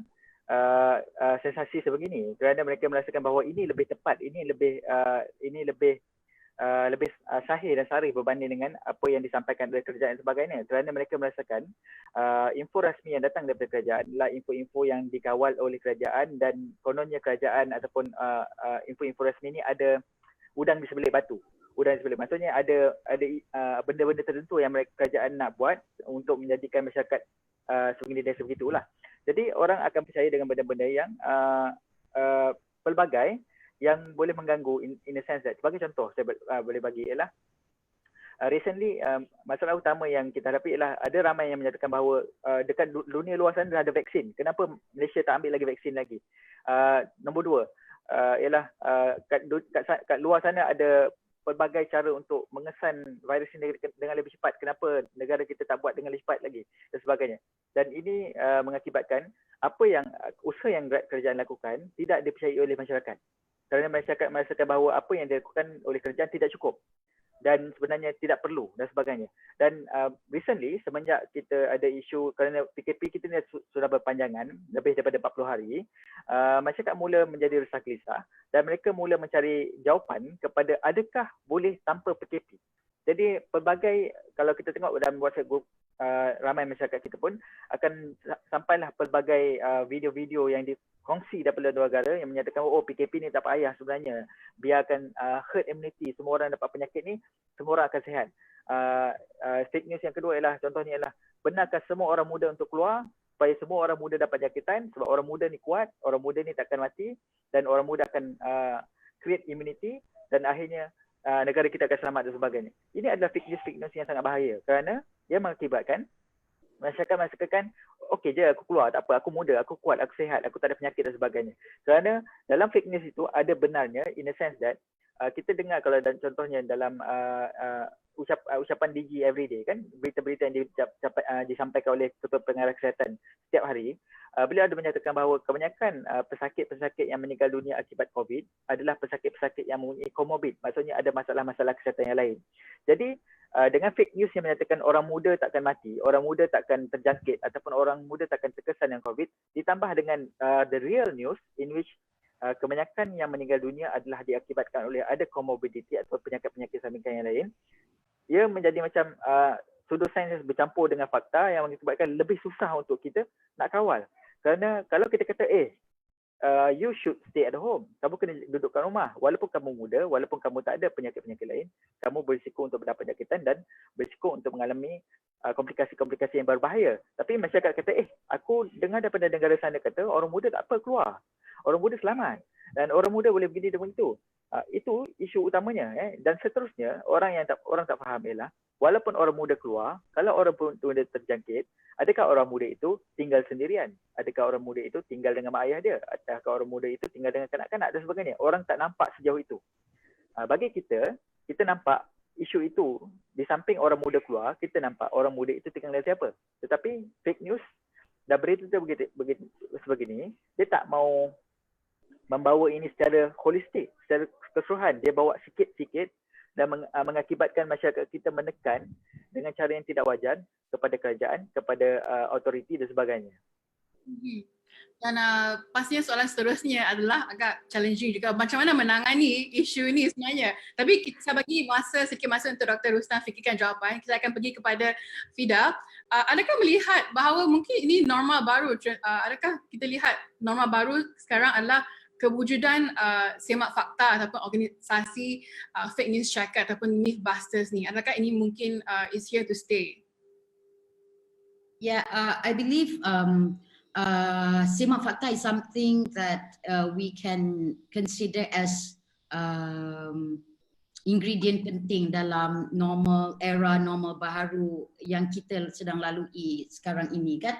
sensasi sebegini kerana mereka merasakan bahawa ini lebih tepat, ini lebih lebih sahih dan sarih berbanding dengan apa yang disampaikan oleh kerajaan dan sebagainya, kerana mereka merasakan info rasmi yang datang daripada kerajaan adalah info-info yang dikawal oleh kerajaan, dan kononnya kerajaan ataupun info-info rasmi ini ada udang di sebelah batu. Udang di sebelah, maksudnya ada benda-benda tertentu yang mereka kerajaan nak buat untuk menjadikan masyarakat sebegini dan sebegitulah. Jadi orang akan percaya dengan benda-benda yang pelbagai yang boleh mengganggu in a sense that, sebagai contoh saya boleh bagi ialah recently masalah utama yang kita hadapi ialah ada ramai yang menyatakan bahawa dekat dunia luar sana dah ada vaksin. Kenapa Malaysia tak ambil lagi vaksin lagi? Nombor dua ialah kat luar sana ada pelbagai cara untuk mengesan virus ini dengan lebih cepat. Kenapa negara kita tak buat dengan lebih cepat lagi dan sebagainya. Dan ini mengakibatkan apa yang usaha yang kerajaan lakukan tidak dipercayai oleh masyarakat. Kerana masyarakat merasakan bahawa apa yang dilakukan oleh kerajaan tidak cukup dan sebenarnya tidak perlu dan sebagainya. Dan recently semenjak kita ada isu kerana PKP kita ni sudah berpanjangan lebih daripada 40 hari, masyarakat mula menjadi resah gelisah dan mereka mula mencari jawapan kepada adakah boleh tanpa PKP. Jadi pelbagai, kalau kita tengok dalam WhatsApp group ramai masyarakat kita pun akan sampailah pelbagai video-video yang dikongsi daripada luar negara yang menyatakan PKP ni tak payah sebenarnya, biarkan herd immunity, semua orang dapat penyakit ni, semua orang akan sihat. Fake news yang kedua ialah, contohnya ialah, benarkah semua orang muda untuk keluar supaya semua orang muda dapat jangkitan, sebab orang muda ni kuat, orang muda ni takkan mati dan orang muda akan create immunity dan akhirnya negara kita akan selamat dan sebagainya. Ini adalah fake news yang sangat bahaya kerana dia mengakibatkan masyarakat merasakan okey je aku keluar, tak apa, aku muda, aku kuat, aku sihat, aku tak ada penyakit dan sebagainya. Kerana dalam fake news itu ada benarnya in a sense that kita dengar kalau contohnya dalam ucapan DG everyday kan, berita-berita yang disampaikan oleh Ketua Pengarah Kesihatan setiap hari, beliau ada menyatakan bahawa kebanyakan pesakit-pesakit yang meninggal dunia akibat COVID adalah pesakit-pesakit yang mempunyai comorbid, maksudnya ada masalah-masalah kesihatan yang lain. Jadi dengan fake news yang menyatakan orang muda takkan mati, orang muda takkan terjangkit ataupun orang muda takkan terkesan dengan COVID, ditambah dengan the real news in which kebanyakan yang meninggal dunia adalah diakibatkan oleh ada comorbidity atau penyakit-penyakit sampingan yang lain, ia menjadi macam pseudoscience bercampur dengan fakta yang mengakibatkan lebih susah untuk kita nak kawal. Kerana kalau kita kata you should stay at home, kamu kena duduk kat rumah, walaupun kamu muda, walaupun kamu tak ada penyakit-penyakit lain, kamu berisiko untuk mendapat jangkitan dan berisiko untuk mengalami komplikasi-komplikasi yang berbahaya. Tapi masyarakat kata aku dengar daripada negara sana kata orang muda tak apa keluar, orang muda selamat dan orang muda boleh begini dan begitu. Itu isu utamanya. Dan seterusnya orang tak faham ialah walaupun orang muda keluar, kalau orang muda terjangkit, adakah orang muda itu tinggal sendirian? Adakah orang muda itu tinggal dengan mak ayah dia? Adakah orang muda itu tinggal dengan kanak-kanak dan sebagainya? Orang tak nampak sejauh itu. Bagi kita nampak isu itu di samping orang muda keluar, kita nampak orang muda itu tinggal dengan siapa. Tetapi fake news dan berita sebegini, dia tak mau membawa ini secara holistik, secara keseluruhan. Dia bawa sikit-sikit dan mengakibatkan masyarakat kita menekan dengan cara yang tidak wajar kepada kerajaan, kepada autoriti dan sebagainya. Dan pastinya soalan seterusnya adalah agak challenging juga, macam mana menangani isu ini sebenarnya. Tapi saya bagi sikit masa untuk Dr. Rustam fikirkan jawapan. Kita akan pergi kepada Fida. Adakah melihat bahawa mungkin ini normal baru? Adakah kita lihat normal baru sekarang adalah kewujudan semak fakta ataupun organisasi fake news checker ataupun mythbusters ni? Adakah ini mungkin is here to stay? Yeah, I believe semak fakta is something that we can consider as ingredient penting dalam normal baharu yang kita sedang lalui sekarang ini kan.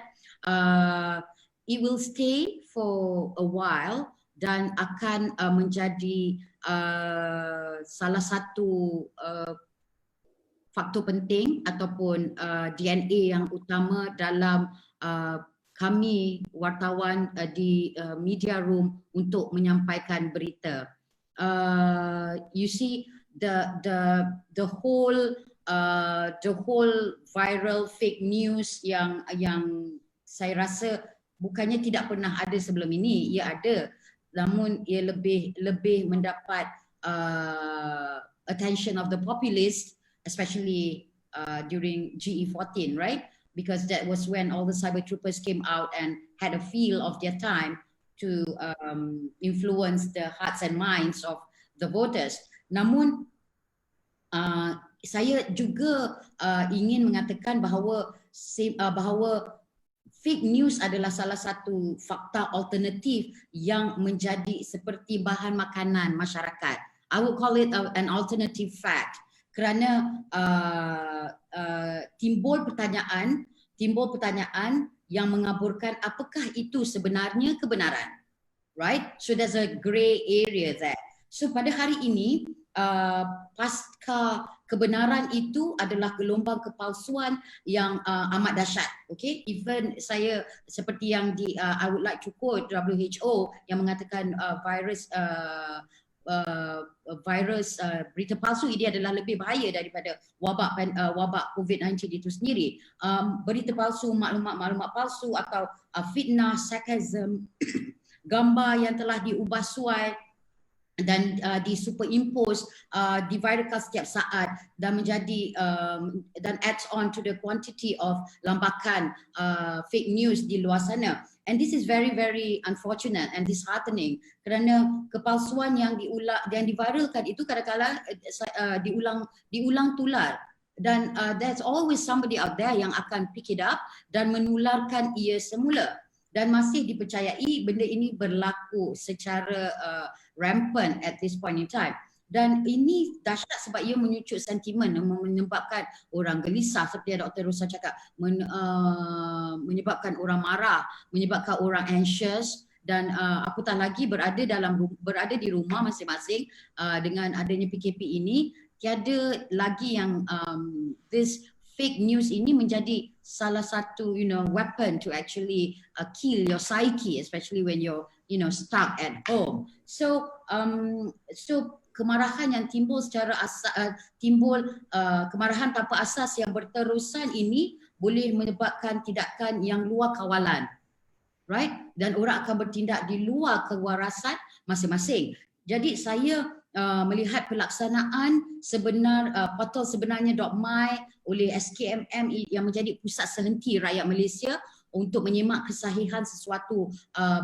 It will stay for a while dan akan menjadi salah satu faktor penting ataupun DNA yang utama dalam kami wartawan di media room untuk menyampaikan berita. You see the whole viral fake news yang saya rasa bukannya tidak pernah ada sebelum ini, ia ada. Namun ia lebih mendapat attention of the populace, especially during GE14, right? Because that was when all the cyber troopers came out and had a feel of their time to influence the hearts and minds of the voters. Namun saya juga ingin mengatakan bahawa fake news adalah salah satu fakta alternatif yang menjadi seperti bahan makanan masyarakat. I would call it an alternative fact kerana timbul pertanyaan yang mengaburkan apakah itu sebenarnya kebenaran, right? So there's a grey area there. So pada hari ini pasca kebenaran itu adalah gelombang kepalsuan yang amat dahsyat. Okay, even saya seperti yang I would like to quote WHO yang mengatakan virus berita palsu ini adalah lebih bahaya daripada wabak COVID-19 itu sendiri. Berita palsu, maklumat palsu atau fitnah, sarcasm, gambar yang telah diubah suai dan disuperimpose, diviralkan setiap saat dan menjadi dan adds on to the quantity of lambakan fake news di luar sana. And this is very very unfortunate and disheartening kerana kepalsuan yang diviralkan itu kadang-kadang diulang tular dan there's always somebody out there yang akan pick it up dan menularkan ia semula. Dan masih dipercayai benda ini berlaku secara rampant at this point in time. Dan ini dahsyat sebab ia menyucut sentimen, menyebabkan orang gelisah seperti yang Dr. Rosa cakap, menyebabkan orang marah, menyebabkan orang anxious dan apatah lagi berada di rumah masing-masing dengan adanya PKP ini, tiada lagi yang this fake news ini menjadi salah satu weapon to actually kill your psyche, especially when you're stuck at home. So kemarahan yang timbul kemarahan tanpa asas yang berterusan ini boleh menyebabkan tindakan yang luar kawalan, right? Dan orang akan bertindak di luar kewarasan masing-masing. Jadi saya melihat pelaksanaan portal sebenarnya.my oleh SKMM yang menjadi pusat sehenti rakyat Malaysia untuk menyimak kesahihan sesuatu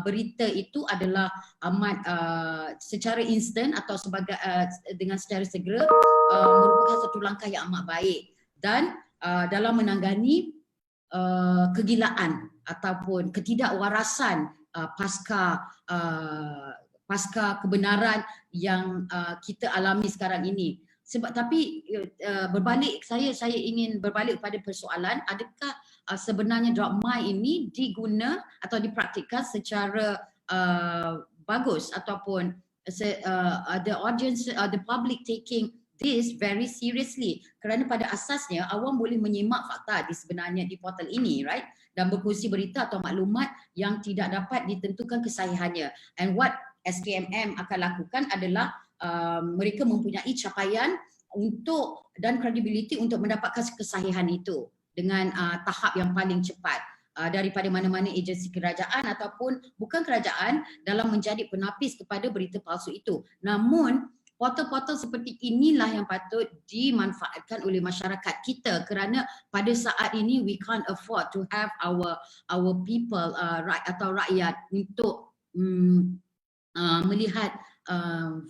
berita itu adalah amat secara instan atau dengan secara segera merupakan satu langkah yang amat baik dan dalam menangani kegilaan ataupun ketidakwarasan pasca kebenaran yang kita alami sekarang ini. Tapi saya ingin berbalik pada persoalan, adakah sebenarnya .my ini diguna atau dipraktikkan secara bagus ataupun the audience, the public taking this very seriously, kerana pada asasnya awam boleh menyimak fakta sebenarnya di portal ini, right, dan berkongsi berita atau maklumat yang tidak dapat ditentukan kesahihannya. And what SKMM akan lakukan adalah mereka mempunyai capaian dan kredibiliti untuk mendapatkan kesahihan itu dengan tahap yang paling cepat daripada mana-mana agensi kerajaan ataupun bukan kerajaan dalam menjadi penapis kepada berita palsu itu. Namun portal-portal seperti inilah yang patut dimanfaatkan oleh masyarakat kita kerana pada saat ini we can't afford to have our people rakyat untuk melihat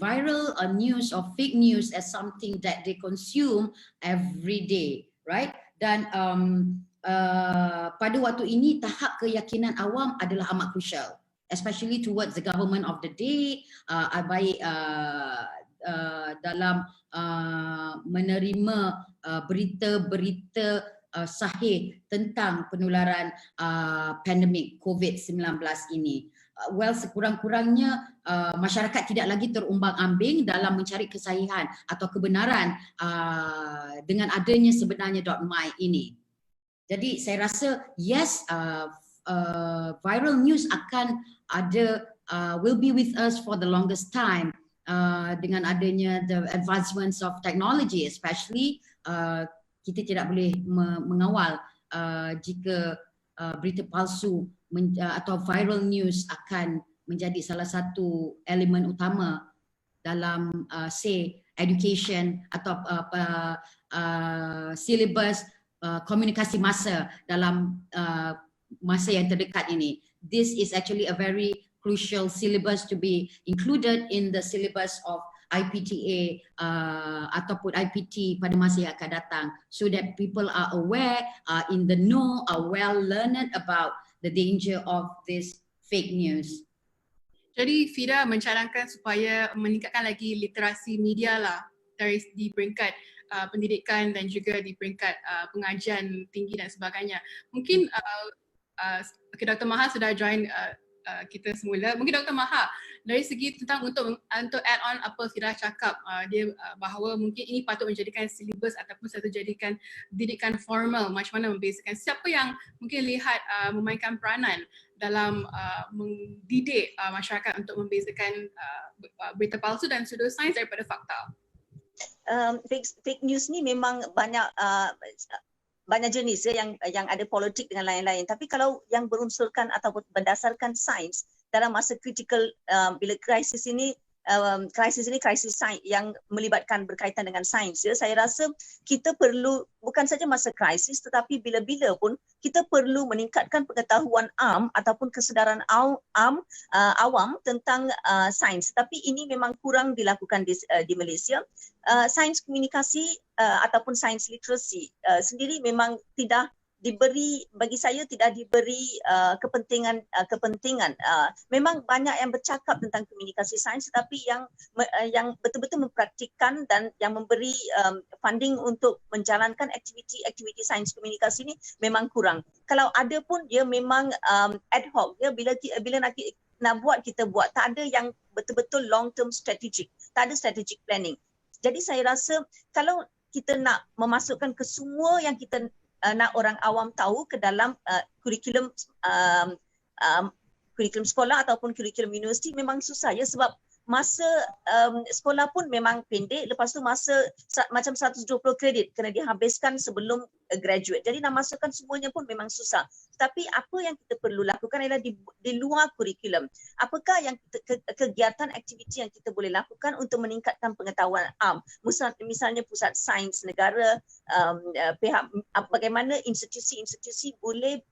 viral news or fake news as something that they consume every day, right? Dan pada waktu ini tahap keyakinan awam adalah amat crucial, especially towards the government of the day, baik dalam menerima berita-berita sahih tentang penularan pandemik COVID-19 ini. Well, sekurang-kurangnya masyarakat tidak lagi terumbang-ambing dalam mencari kesahihan atau kebenaran dengan adanya sebenarnya .my ini. Jadi saya rasa yes, viral news akan will be with us for the longest time dengan adanya the advancements of technology, especially kita tidak boleh mengawal jika berita palsu atau viral news akan menjadi salah satu elemen utama dalam education atau syllabus komunikasi massa dalam masa yang terdekat ini. This is actually a very crucial syllabus to be included in the syllabus of IPTA ataupun IPT pada masa yang akan datang, so that people are aware, are in the know, are well learned about the danger of this fake news. Jadi Fida mencarankan supaya meningkatkan lagi literasi media lah di peringkat pendidikan dan juga di peringkat pengajian tinggi dan sebagainya. Mungkin Dr. Maha sudah join kita semula. Mungkin Dr. Maha, dari segi tentang untuk add on apa Fida cakap, dia bahawa mungkin ini patut menjadikan silibus ataupun satu jadikan pendidikan formal, macam mana membezakan siapa yang mungkin lihat memainkan peranan dalam mendidik masyarakat untuk membezakan berita palsu dan pseudosains daripada fakta. Fake news ni memang banyak jenis ya, yang ada politik dengan lain-lain. Tapi kalau yang berunsurkan ataupun berdasarkan sains dalam masa kritikal, bila krisis ini krisis sains yang melibatkan berkaitan dengan sains ya, saya rasa kita perlu bukan saja masa krisis tetapi bila-bila pun kita perlu meningkatkan pengetahuan ataupun kesedaran awam tentang sains. Tapi ini memang kurang dilakukan di Malaysia. Sains komunikasi ataupun sains literasi sendiri memang tidak diberi, bagi saya tidak diberi kepentingan. Memang banyak yang bercakap tentang komunikasi sains, tetapi yang betul-betul mempraktikkan dan yang memberi funding untuk menjalankan aktiviti sains komunikasi ini memang kurang. Kalau ada pun dia memang ad hoc ya, bila nak buat kita buat, tak ada yang betul-betul long term strategic, tak ada strategic planning. Jadi saya rasa kalau kita nak memasukkan ke semua yang kita nak orang awam tahu ke dalam kurikulum sekolah ataupun kurikulum universiti memang susah ya, sebab masa sekolah pun memang pendek, lepas tu masa macam 120 kredit kena dihabiskan sebelum graduate. Jadi nak masukkan semuanya pun memang susah. Tapi apa yang kita perlu lakukan adalah di luar kurikulum. Apakah yang kegiatan aktiviti yang kita boleh lakukan untuk meningkatkan pengetahuan misalnya pusat sains negara, pihak bagaimana institusi-institusi boleh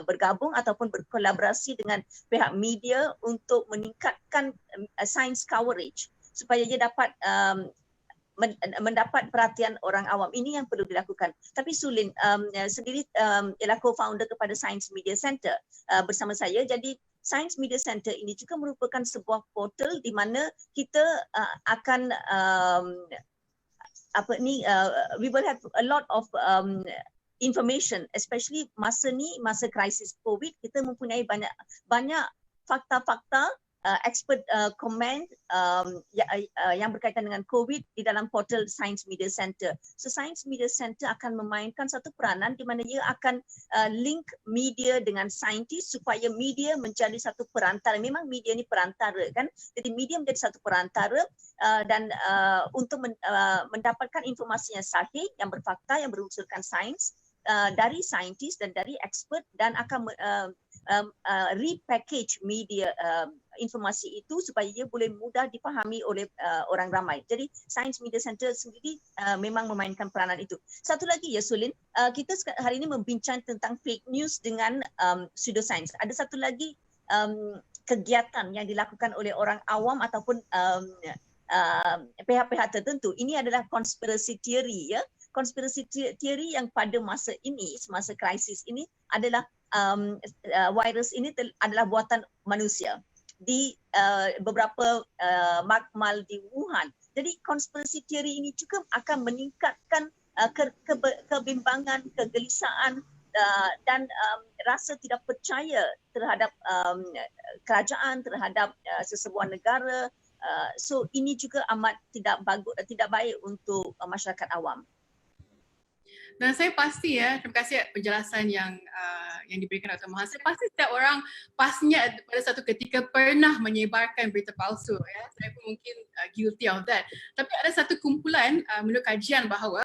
bergabung ataupun berkolaborasi dengan pihak media untuk meningkatkan science coverage supaya dia dapat mendapat perhatian orang awam. Ini yang perlu dilakukan. Tapi Sulin sendiri ialah co-founder kepada Science Media Center bersama saya. Jadi Science Media Center ini juga merupakan sebuah portal di mana kita akan we will have a lot of information, especially masa krisis COVID. Kita mempunyai banyak fakta-fakta, expert comment yang berkaitan dengan COVID di dalam portal Science Media Center. So Science Media Center akan memainkan satu peranan di mana ia akan link media dengan saintis supaya media menjadi satu perantara. Memang media ni perantara kan. Jadi media menjadi satu perantara dan untuk mendapatkan informasi yang sahih, yang berfakta, yang berunsurkan sains dari saintis dan dari expert, dan akan repackage media informasi itu supaya ia boleh mudah dipahami oleh orang ramai. Jadi Science Media Center sendiri memang memainkan peranan itu. Satu lagi ya Sulin, kita hari ini membincang tentang fake news dengan pseudoscience. Ada satu lagi kegiatan yang dilakukan oleh orang awam ataupun pihak-pihak tertentu. Ini adalah conspiracy theory ya. Conspiracy theory yang pada masa ini, semasa krisis ini adalah virus ini adalah buatan manusia di beberapa makmal di Wuhan. Jadi conspiracy theory ini juga akan meningkatkan kebimbangan, kegelisahan dan rasa tidak percaya terhadap kerajaan, terhadap sesebuah negara. So ini juga amat tidak baik untuk masyarakat awam. Dan saya pasti ya, terima kasih penjelasan yang diberikan Dr. Maha. Saya pasti setiap orang pastinya pada satu ketika pernah menyebarkan berita palsu. Ya. Saya pun mungkin guilty of that. Tapi ada satu kumpulan menurut kajian bahawa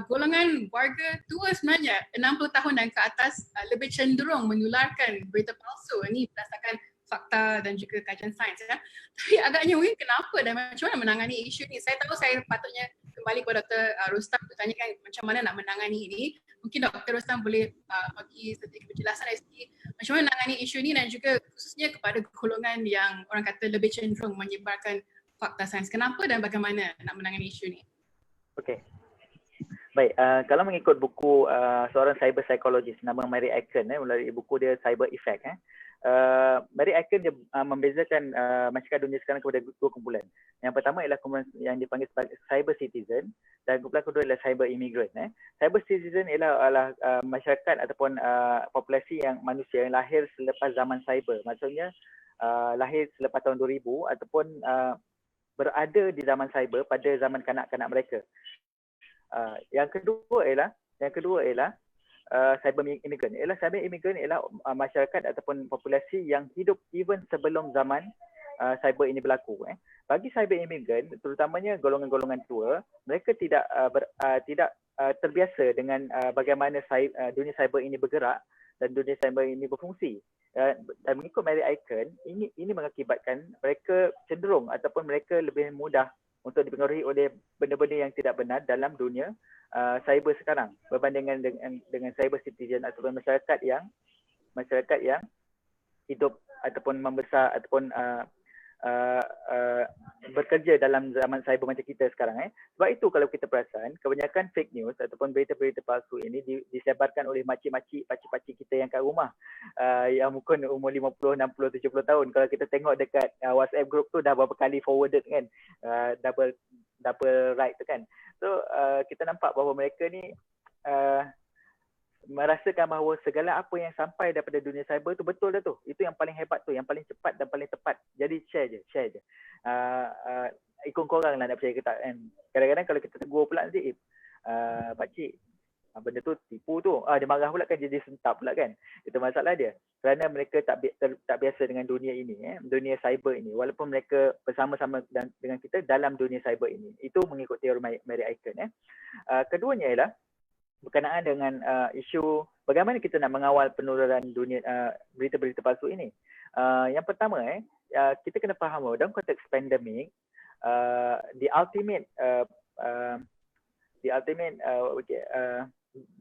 golongan warga tua sebenarnya 60 tahun dan ke atas lebih cenderung menularkan berita palsu. Ini berdasarkan fakta dan juga kajian sains ya. Tapi agaknya mungkin kenapa dan macam mana menangani isu ni? Saya tahu saya patutnya kembali kepada Dr. Rustam untuk tanyakan macam mana nak menangani ini. Mungkin Dr. Rustam boleh bagi sedikit penjelasan dari segi macam mana menangani isu ni dan juga khususnya kepada golongan yang orang kata lebih cenderung menyebarkan fakta sains. Kenapa dan bagaimana nak menangani isu ni? Okey. Baik, kalau mengikut buku seorang cyber psychologist nama Mary Aiken melalui buku dia Cyber Effect Mary Aiken dia membezakan masyarakat dunia sekarang kepada dua kumpulan. Yang pertama ialah kumpulan yang dipanggil sebagai cyber citizen dan kumpulan kedua ialah cyber immigrant. Cyber citizen ialah masyarakat ataupun populasi yang manusia yang lahir selepas zaman cyber. Maksudnya lahir selepas tahun 2000 ataupun berada di zaman cyber pada zaman kanak-kanak mereka. Yang kedua ialah cyber immigrant. Cyber immigrant ialah masyarakat ataupun populasi yang hidup even sebelum zaman cyber ini berlaku. Bagi cyber immigrant, terutamanya golongan-golongan tua, mereka tidak terbiasa dengan bagaimana dunia cyber ini bergerak dan dunia cyber ini berfungsi. Dan mengikut Mary Aiken, ini mengakibatkan mereka cenderung ataupun mereka lebih mudah untuk dipengaruhi oleh benda-benda yang tidak benar dalam dunia cyber sekarang berbandingkan dengan cyber citizen ataupun masyarakat yang hidup ataupun membesar ataupun bekerja dalam zaman cyber macam kita sekarang. Sebab itu kalau kita perasan, kebanyakan fake news ataupun berita-berita palsu ini disebarkan oleh makcik-makcik, pakcik-pakcik kita yang kat rumah yang mungkin umur 50, 60, 70 tahun. Kalau kita tengok dekat WhatsApp group tu dah berapa kali forwarded kan, double right tu kan. So kita nampak bahawa mereka ni merasakan bahawa segala apa yang sampai daripada dunia cyber tu betul dah tu. Itu yang paling hebat tu, yang paling cepat dan paling tepat. Jadi share je. Ikut korang lah nak percaya ke tak kan. Kadang-kadang kalau kita tegur pula nanti, pakcik, benda tu tipu tu. Dia marah pula kan, jadi sentap pula kan. Itu masalah dia. Kerana mereka tak biasa dengan dunia ini, dunia cyber ini. Walaupun mereka bersama-sama dengan kita dalam dunia cyber ini. Itu mengikut teori Mary Aiken. Keduanya ialah berkenaan dengan isu bagaimana kita nak mengawal penularan dunia berita-berita palsu ini. Yang pertama kita kena faham bahawa dalam konteks pandemik the ultimate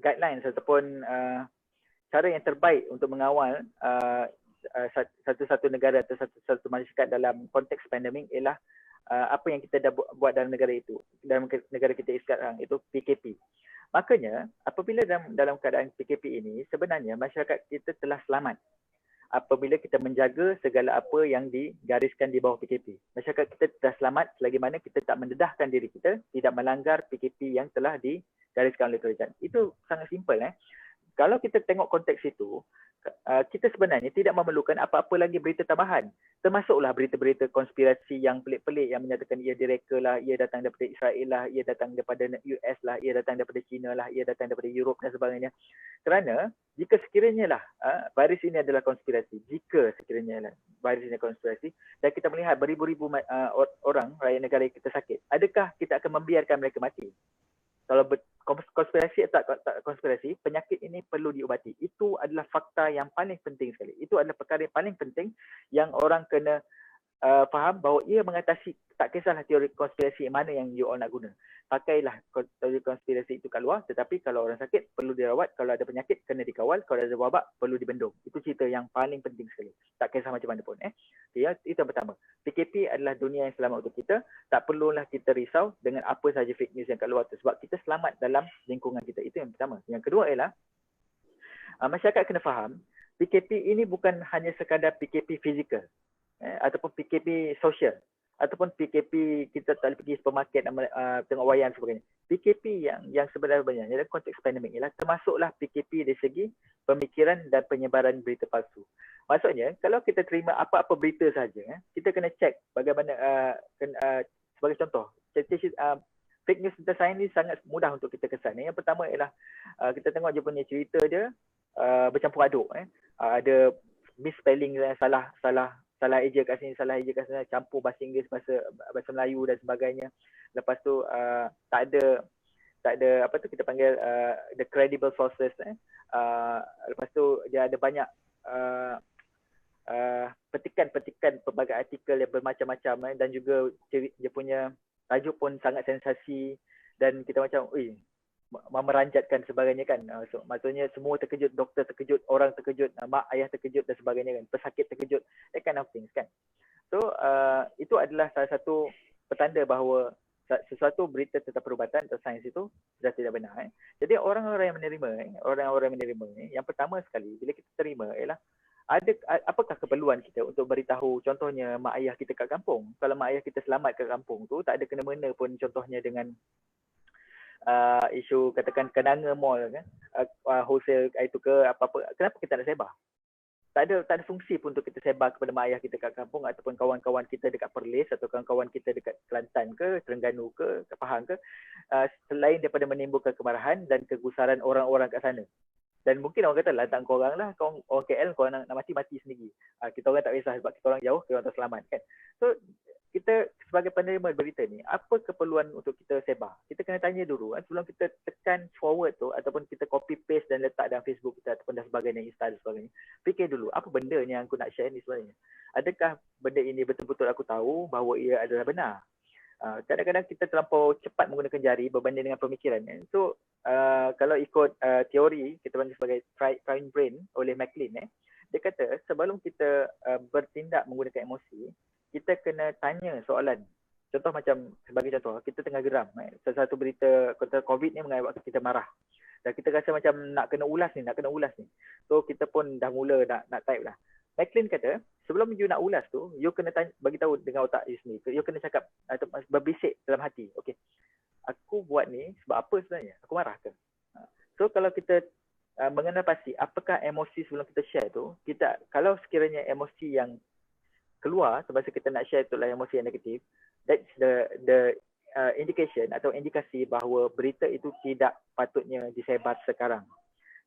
guidelines ataupun cara yang terbaik untuk mengawal satu-satu negara atau satu masyarakat dalam konteks pandemik ialah apa yang kita dah buat dalam negara itu, dalam negara kita sekarang, itu PKP. Makanya apabila dalam keadaan PKP ini, sebenarnya masyarakat kita telah selamat apabila kita menjaga segala apa yang digariskan di bawah PKP. Masyarakat kita telah selamat selagi mana kita tak mendedahkan diri kita, tidak melanggar PKP yang telah digariskan oleh kerajaan. Itu sangat simple. Kalau kita tengok konteks itu, kita sebenarnya tidak memerlukan apa-apa lagi berita tambahan. Termasuklah berita-berita konspirasi yang pelik-pelik yang menyatakan ia direka lah, ia datang daripada Israel lah, ia datang daripada US lah, ia datang daripada China lah, ia datang daripada Europe dan sebagainya. Kerana jika sekiranya lah virus ini adalah konspirasi, dan kita melihat beribu-ribu orang rakyat negara kita sakit, adakah kita akan membiarkan mereka mati? Kalau konspirasi atau tak konspirasi, penyakit ini perlu diubati. Itu adalah fakta yang paling penting sekali. Itu adalah perkara yang paling penting yang orang kena faham bahawa ia mengatasi, tak kisahlah teori konspirasi mana yang you all nak guna. Pakailah teori konspirasi itu kat luar, tetapi kalau orang sakit perlu dirawat, kalau ada penyakit kena dikawal, kalau ada wabak perlu dibendung. Itu cerita yang paling penting sekali. Tak kisah macam mana pun. Itu yang pertama. PKP adalah dunia yang selamat untuk kita. Tak perlulah kita risau dengan apa sahaja fake news yang kat luar tu, sebab kita selamat dalam lingkungan kita. Itu yang pertama. Yang kedua ialah masyarakat kena faham PKP ini bukan hanya sekadar PKP fizikal ataupun PKP sosial ataupun PKP kita tak boleh pergi supermarket tengok wayang dan sebagainya. PKP yang sebenarnya dalam konteks pandemik ialah termasuklah PKP dari segi pemikiran dan penyebaran berita palsu. Maksudnya kalau kita terima apa-apa berita saja, kita kena cek bagaimana sebagai contoh, fake news tentang sains ni sangat mudah untuk kita kesan. Yang pertama ialah kita tengok je punya cerita dia bercampur aduk. Ada misspelling, salah eja kat sini, salah eja kat sana, campur bahasa Inggeris, bahasa Melayu dan sebagainya. Lepas tu tak ada apa tu kita panggil the credible sources. Lepas tu dia ada banyak petikan-petikan pelbagai artikel yang bermacam-macam dan juga dia punya tajuk pun sangat sensasi dan kita macam meranjatkan sebagainya kan. So, maksudnya semua terkejut, doktor terkejut, orang terkejut, mak ayah terkejut dan sebagainya kan, pesakit terkejut, that kind of things kan. So itu adalah salah satu petanda bahawa sesuatu berita tentang perubatan atau sains itu sudah tidak benar. Jadi orang-orang yang menerima, yang pertama sekali bila kita terima ialah apakah keperluan kita untuk beritahu contohnya mak ayah kita kat kampung. Kalau mak ayah kita selamat kat kampung tu tak ada kena-mena pun contohnya dengan isu katakan kenanga mall kan, wholesale itu ke apa-apa, kenapa kita nak sebar? Tak ada fungsi pun untuk kita sebar kepada mak ayah kita kat kampung ataupun kawan-kawan kita dekat Perlis atau kawan-kawan kita dekat Kelantan ke, Terengganu ke, Pahang ke, selain daripada menimbulkan kemarahan dan kegusaran orang-orang kat sana. Dan mungkin orang kata lantak korang lah, orang KL korang nak mati sendiri. Kita orang tak kisah sebab kita orang jauh, kita orang tak selamat kan. So kita sebagai penerima berita ni, apa keperluan untuk kita sebar? Kita kena tanya dulu sebelum kita tekan forward tu ataupun kita copy paste dan letak dalam Facebook kita ataupun dan sebagainya, Insta dan sebagainya. Fikir dulu, apa benda ni yang aku nak share ni sebenarnya? Adakah benda ini betul-betul aku tahu bahawa ia adalah benar? Kadang-kadang kita terlampau cepat menggunakan jari berbanding dengan pemikiran. So kalau ikut teori kita panggil sebagai fine brain oleh MacLean, dia kata sebelum kita bertindak menggunakan emosi, kita kena tanya soalan. Contoh macam, sebagai contoh, kita tengah geram. Satu berita COVID ni mengakibatkan kita marah. Dan kita rasa macam nak kena ulas ni. So kita pun dah mula nak type lah. MacLean kata, sebelum you nak ulas tu, you kena bagi tahu dengan otak you sendiri. You kena cakap atau berbisik dalam hati. Okay, aku buat ni sebab apa sebenarnya? Aku marah ke? So kalau kita mengenal pasti apakah emosi sebelum kita share tu, kalau sekiranya emosi yang keluar semasa kita nak share itulah emosi yang negatif, that's the indication atau indikasi bahawa berita itu tidak patutnya disebar sekarang.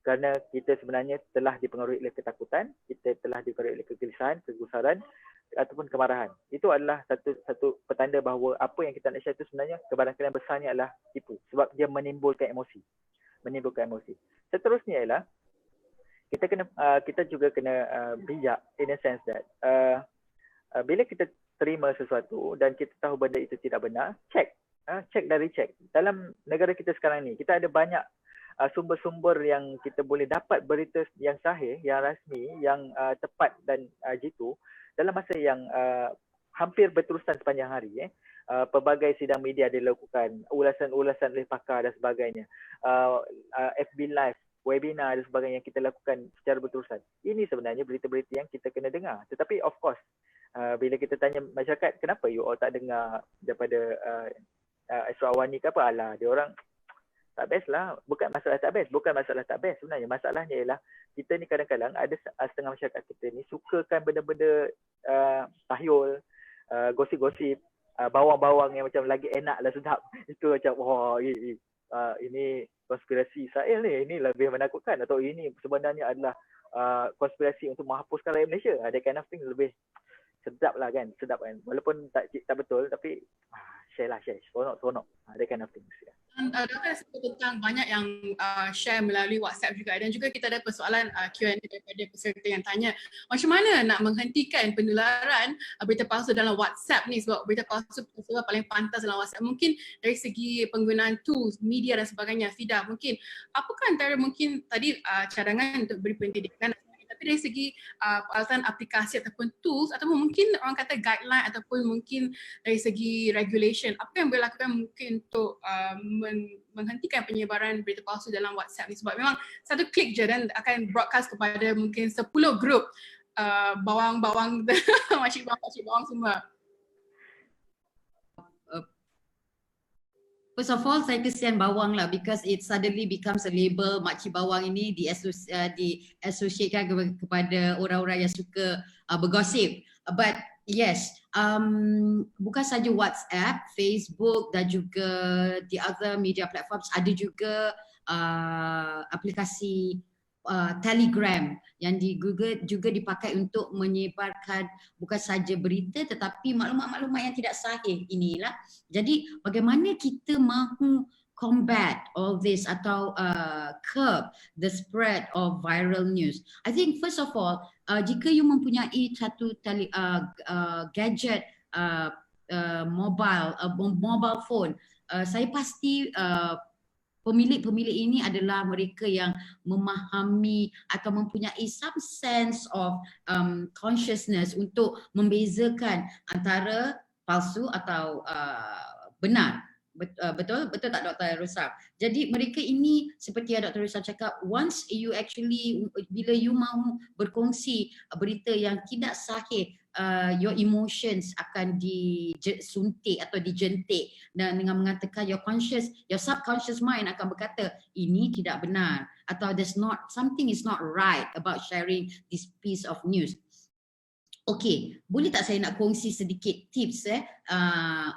Kerana kita sebenarnya telah dipengaruhi oleh ketakutan, kita telah dipengaruhi oleh kegelisahan, kegusaran ataupun kemarahan. Itu adalah satu petanda bahawa apa yang kita nak share itu sebenarnya kebarangkalian besarnya adalah tipu sebab dia menimbulkan emosi. Seterusnya ialah kita juga kena bijak in a sense that bila kita terima sesuatu dan kita tahu benda itu tidak benar, cek dan recheck. Dalam negara kita sekarang ni, kita ada banyak sumber-sumber yang kita boleh dapat berita yang sahih, yang rasmi, yang tepat dan jitu dalam masa yang hampir berterusan sepanjang hari. Pelbagai sidang media dilakukan, ulasan-ulasan oleh pakar dan sebagainya, FB Live, webinar dan sebagainya yang kita lakukan secara berterusan. Ini sebenarnya berita-berita yang kita kena dengar. Tetapi of course, bila kita tanya masyarakat, kenapa you all tak dengar daripada Ashraf Awani ke apa? Alah, dia orang tak best lah. Bukan masalah tak best sebenarnya. Masalahnya ialah kita ni kadang-kadang ada setengah masyarakat kita ni sukakan benda-benda tahyul, gosip-gosip, bawang-bawang yang macam lagi enak lah, sedap. Itu macam wah, ini konspirasi Israel ni, ini lebih menakutkan, atau ini sebenarnya adalah konspirasi untuk menghapuskan rakyat Malaysia. That kind of thing lebih sedap kan. Walaupun tak betul, tapi share, seronok. That kind of things. Doktor sebut tentang banyak yang share melalui WhatsApp juga, dan juga kita ada persoalan Q&A daripada peserta yang tanya macam mana nak menghentikan penularan berita palsu dalam WhatsApp ni, sebab berita palsu paling pantas dalam WhatsApp. Mungkin dari segi penggunaan tools, media dan sebagainya, Fida, mungkin apakah antara mungkin tadi cadangan untuk beri pendidikan, tapi dari segi peralatan aplikasi ataupun tools, ataupun mungkin orang kata guideline ataupun mungkin dari segi regulation, apa yang boleh lakukan mungkin untuk menghentikan penyebaran berita palsu dalam WhatsApp ni, sebab memang satu klik je dan akan broadcast kepada mungkin 10 grup bawang-bawang makcik bawang semua. First of all, saya kesian bawang lah, because it suddenly becomes a label. Makcik bawang ini diasosiasikan kepada orang-orang yang suka bergosip. But yes, bukan saja WhatsApp, Facebook dan juga the other media platforms, ada juga aplikasi Telegram yang juga dipakai untuk menyebarkan bukan saja berita tetapi maklumat-maklumat yang tidak sahih inilah. Jadi bagaimana kita mahu combat all this atau curb the spread of viral news? I think first of all, jika you mempunyai satu gadget mobile phone, saya pasti pemilik-pemilik ini adalah mereka yang memahami atau mempunyai some sense of consciousness untuk membezakan antara palsu atau benar. Betul tak Dr. Rusam? Jadi mereka ini seperti yang Dr. Rusam cakap, once you actually, bila you mahu berkongsi berita yang tidak sahih, your emotions akan disuntik atau dijentik, dan dengan mengatakan your subconscious mind akan berkata ini tidak benar atau something is not right about sharing this piece of news. Okey, boleh tak saya nak kongsi sedikit tips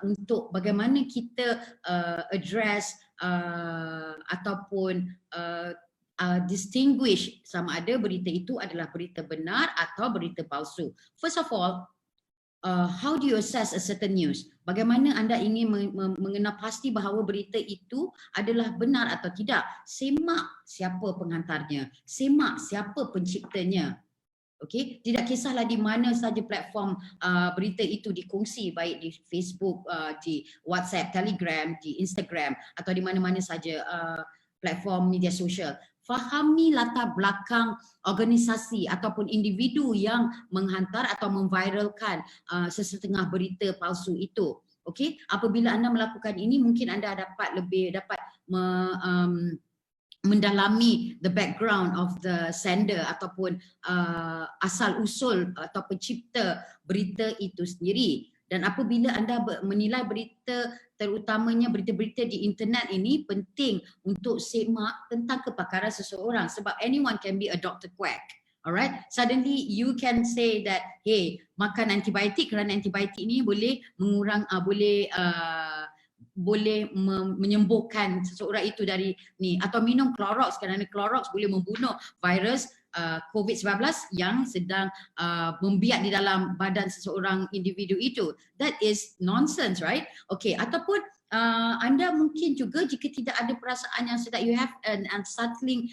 untuk bagaimana kita address ataupun distinguish sama ada berita itu adalah berita benar atau berita palsu. First of all, how do you assess a certain news? Bagaimana anda ingin mengenal pasti bahawa berita itu adalah benar atau tidak? Semak siapa penghantarnya, semak siapa penciptanya. Okey, tidak kisahlah di mana saja platform berita itu dikongsi, baik di Facebook, di WhatsApp, Telegram, di Instagram atau di mana-mana saja platform media sosial. Fahami latar belakang organisasi ataupun individu yang menghantar atau memviralkan sesetengah berita palsu itu. Okey, apabila anda melakukan ini, mungkin anda dapat mendalami the background of the sender ataupun asal usul atau pencipta berita itu sendiri. Dan apabila anda menilai berita, terutamanya berita-berita di internet ini, penting untuk semak tentang kepakaran seseorang, sebab anyone can be a Dr. Quack. Alright, suddenly you can say that, hey, makan antibiotik kerana antibiotik ini boleh menyembuhkan seseorang itu dari ni, atau minum Clorox kerana Clorox boleh membunuh virus COVID-19 yang sedang membiak di dalam badan seseorang individu itu. That is nonsense, right? Okay, ataupun anda mungkin juga jika tidak ada perasaan yang sedap, you have an unsettling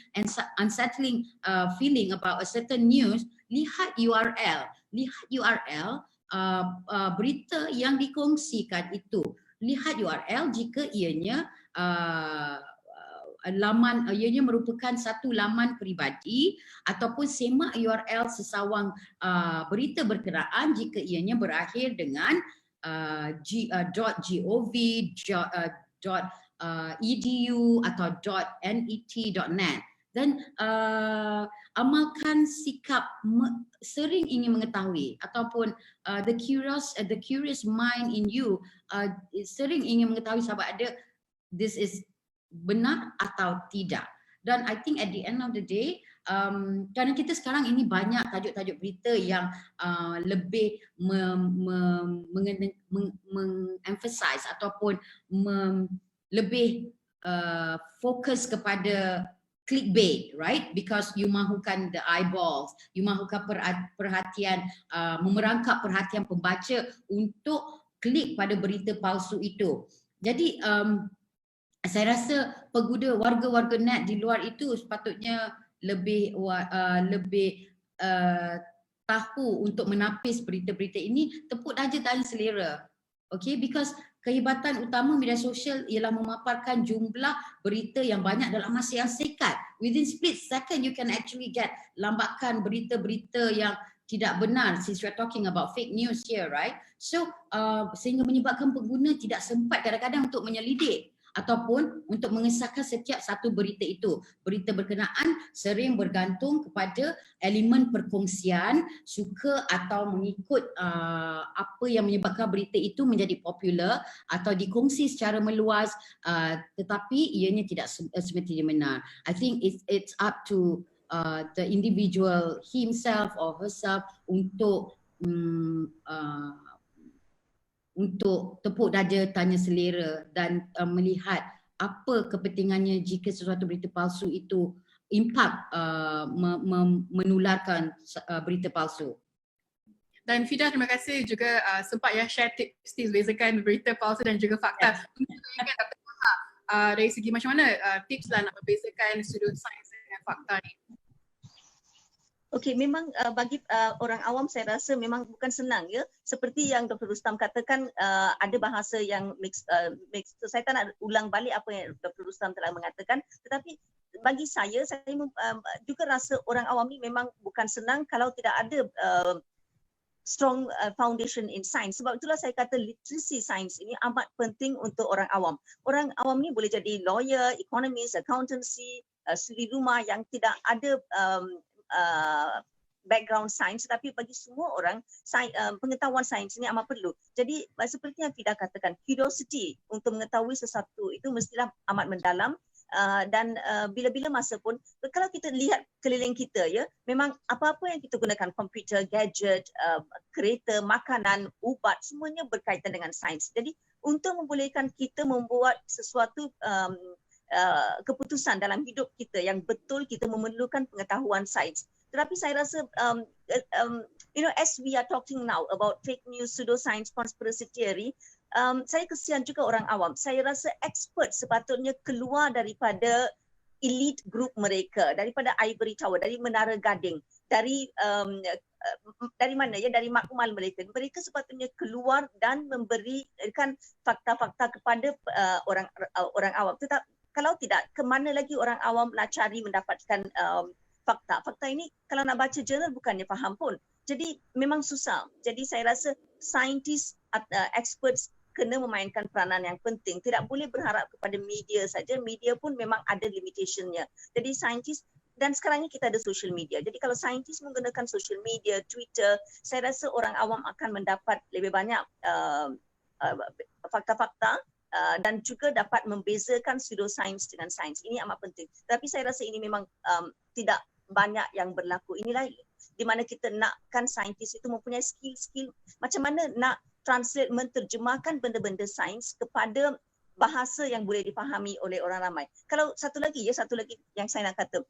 feeling about a certain news, lihat URL berita yang dikongsikan itu. Lihat URL jika ianya ianya merupakan satu laman peribadi, ataupun semak URL sesawang berita berkenaan jika ianya berakhir dengan .gov, .edu atau .net. Dan amalkan sikap sering ingin mengetahui, ataupun the curious mind in you sering ingin mengetahui sama ada this is benar atau tidak. Dan I think at the end of the day, kerana kita sekarang ini banyak tajuk-tajuk berita yang lebih mengemphasize ataupun lebih fokus kepada clickbait, right? Because you mahukan the eyeballs, you mahukan perhatian, memerangkap perhatian pembaca untuk klik pada berita palsu itu. Jadi saya rasa warga-warga net di luar itu sepatutnya lebih tahu untuk menapis berita-berita ini, tepuk darjah dan selera. Okay, because kehebatan utama media sosial ialah memaparkan jumlah berita yang banyak dalam masa yang singkat. Within split second you can actually get lambakan berita-berita yang tidak benar, since we're talking about fake news here, right? So sehingga menyebabkan pengguna tidak sempat kadang-kadang untuk menyelidik ataupun untuk mengesahkan setiap satu berita itu. Berita berkenaan sering bergantung kepada elemen perkongsian, suka atau mengikut apa yang menyebabkan berita itu menjadi popular atau dikongsi secara meluas, tetapi ianya tidak semestinya benar. I think it's up to the individual himself or herself untuk tepuk darjah, tanya selera dan melihat apa kepentingannya jika sesuatu berita palsu itu menularkan berita palsu. Dan Fida, terima kasih juga sempat share tips bezakan berita palsu dan juga fakta. dari segi macam mana tips lah nak membezakan pseudoscience dengan fakta ni. Okey, memang bagi orang awam saya rasa memang bukan senang ya. Seperti yang Dr. Rustam katakan, ada bahasa yang mix. Saya tak nak ulang balik apa yang Dr. Rustam telah mengatakan, tetapi bagi saya juga rasa orang awam ni memang bukan senang kalau tidak ada strong foundation in science. Sebab itulah saya kata literacy science ini amat penting untuk orang awam. Orang awam ni boleh jadi lawyer, economist, accountancy, suri rumah yang tidak ada background sains, tetapi bagi semua orang pengetahuan sains ini amat perlu. Jadi seperti yang Fida katakan, curiosity untuk mengetahui sesuatu itu mestilah amat mendalam. Dan bila-bila masa pun kalau kita lihat keliling kita ya, memang apa-apa yang kita gunakan, komputer, gadget, kereta, makanan, ubat, semuanya berkaitan dengan sains. Jadi untuk membolehkan kita membuat sesuatu keputusan dalam hidup kita yang betul, kita memerlukan pengetahuan sains. Tetapi saya rasa as we are talking now about fake news, pseudoscience, conspiracy theory, saya kesian juga orang awam. Saya rasa expert sepatutnya keluar daripada elite group mereka, daripada ivory tower, dari menara gading, dari mana ya, dari makmal mereka. Mereka sepatutnya keluar dan memberikan fakta-fakta kepada orang awam. Kalau tidak, kemana lagi orang awam nak cari mendapatkan fakta? Fakta ini kalau nak baca jurnal bukannya faham pun. Jadi memang susah. Jadi saya rasa saintis, experts kena memainkan peranan yang penting. Tidak boleh berharap kepada media saja. Media pun memang ada limitationnya. Jadi saintis, dan sekarang ni kita ada social media. Jadi kalau saintis menggunakan social media, Twitter, saya rasa orang awam akan mendapat lebih banyak fakta-fakta. Dan juga dapat membezakan pseudoscience dengan sains. Ini amat penting. Tapi saya rasa ini memang tidak banyak yang berlaku. Inilah di mana kita nakkan saintis itu mempunyai skill-skill macam mana nak translate, menterjemahkan benda-benda sains kepada bahasa yang boleh dipahami oleh orang ramai. Kalau satu lagi yang saya nak kata,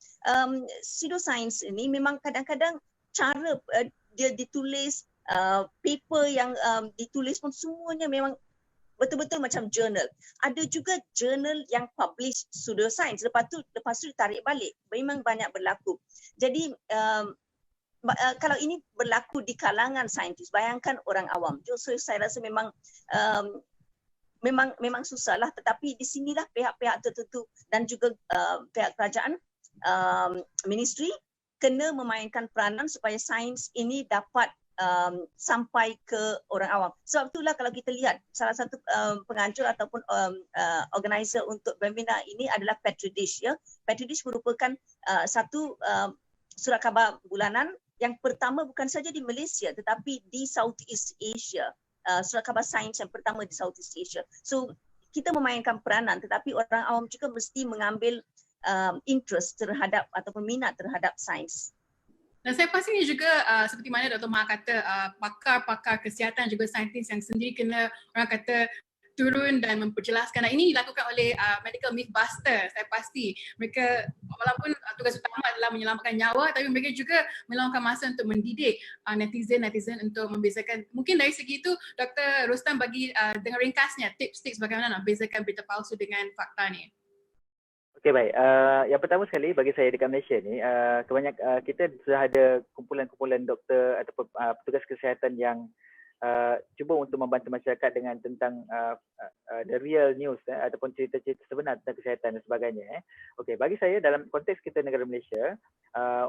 pseudoscience ini memang kadang-kadang cara dia ditulis, paper yang ditulis pun semuanya memang betul-betul macam jurnal. Ada juga jurnal yang publish pseudoscience, lepas tu ditarik balik. Memang banyak berlaku. Jadi kalau ini berlaku di kalangan saintis, bayangkan orang awam. So saya rasa memang susahlah, tetapi di sinilah pihak-pihak tertentu dan juga pihak kerajaan, ministry kena memainkan peranan supaya sains ini dapat sampai ke orang awam. Sebab itulah kalau kita lihat salah satu penganjur ataupun organizer untuk webinar ini adalah Petri Dish ya. Petri Dish merupakan satu surat khabar bulanan yang pertama bukan saja di Malaysia tetapi di Southeast Asia. Surat khabar sains yang pertama di Southeast Asia. So kita memainkan peranan, tetapi orang awam juga mesti mengambil interest terhadap ataupun minat terhadap sains. Dan saya pasti ni juga seperti mana Dr. Maha kata, pakar-pakar kesihatan juga saintis yang sendiri kena orang kata turun dan memperjelaskan. Dan ini dilakukan oleh medical mythbuster. Saya pasti mereka walaupun tugas utama adalah menyelamatkan nyawa, tapi mereka juga meluangkan masa untuk mendidik netizen untuk membezakan. Mungkin dari segi itu Dr. Rustam bagi dengan ringkasnya tips-tips bagaimana nak bezakan berita palsu dengan fakta ni. Okey, baik. Yang pertama sekali bagi saya dekat Malaysia ni, kita sudah ada kumpulan-kumpulan doktor ataupun petugas kesihatan yang cuba untuk membantu masyarakat dengan tentang the real news ataupun cerita-cerita sebenar tentang kesihatan dan sebagainya. Okey, bagi saya dalam konteks kita negara Malaysia,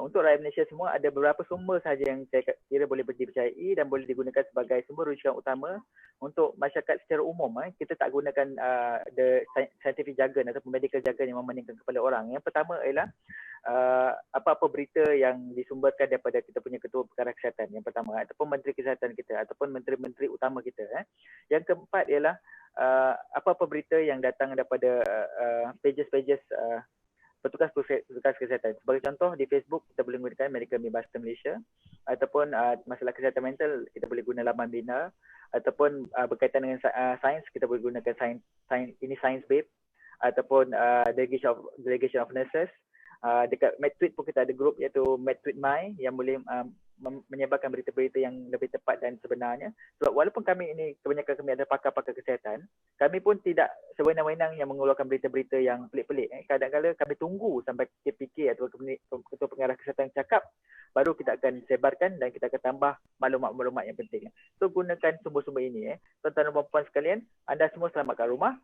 untuk rakyat Malaysia semua ada beberapa sumber sahaja yang saya kira boleh dipercayai dan boleh digunakan sebagai sumber rujukan utama untuk masyarakat secara umum. Kita tak gunakan the scientific jargon ataupun medical jargon yang memeningkan kepala orang. Yang pertama ialah apa-apa berita yang disumberkan daripada kita punya ketua perkara kesihatan yang pertama, ataupun menteri kesihatan kita ataupun menteri-menteri utama kita. Yang keempat ialah apa-apa berita yang datang daripada pages-pages petugas kesihatan. Sebagai contoh, di Facebook kita boleh gunakan Medical Mythbuster Malaysia, ataupun masalah kesihatan mental kita boleh guna laman Bina, ataupun berkaitan dengan sains kita boleh gunakan Science Babe, ataupun Delegation of Nurses. Dekat MedTweet pun kita ada grup iaitu MedTweet My yang boleh menyebarkan berita-berita yang lebih tepat dan sebenarnya. Sebab walaupun kami ini, kebanyakan kami ada pakar-pakar kesihatan, kami pun tidak sewenang-wenang yang mengeluarkan berita-berita yang pelik-pelik. Kadang-kadang kami tunggu sampai KPK atau Ketua Pengarah Kesihatan cakap, baru kita akan sebarkan dan kita akan tambah maklumat-maklumat yang penting. So gunakan sumber-sumber ini. Tuan-tuan dan puan-puan sekalian, anda semua selamatkan rumah.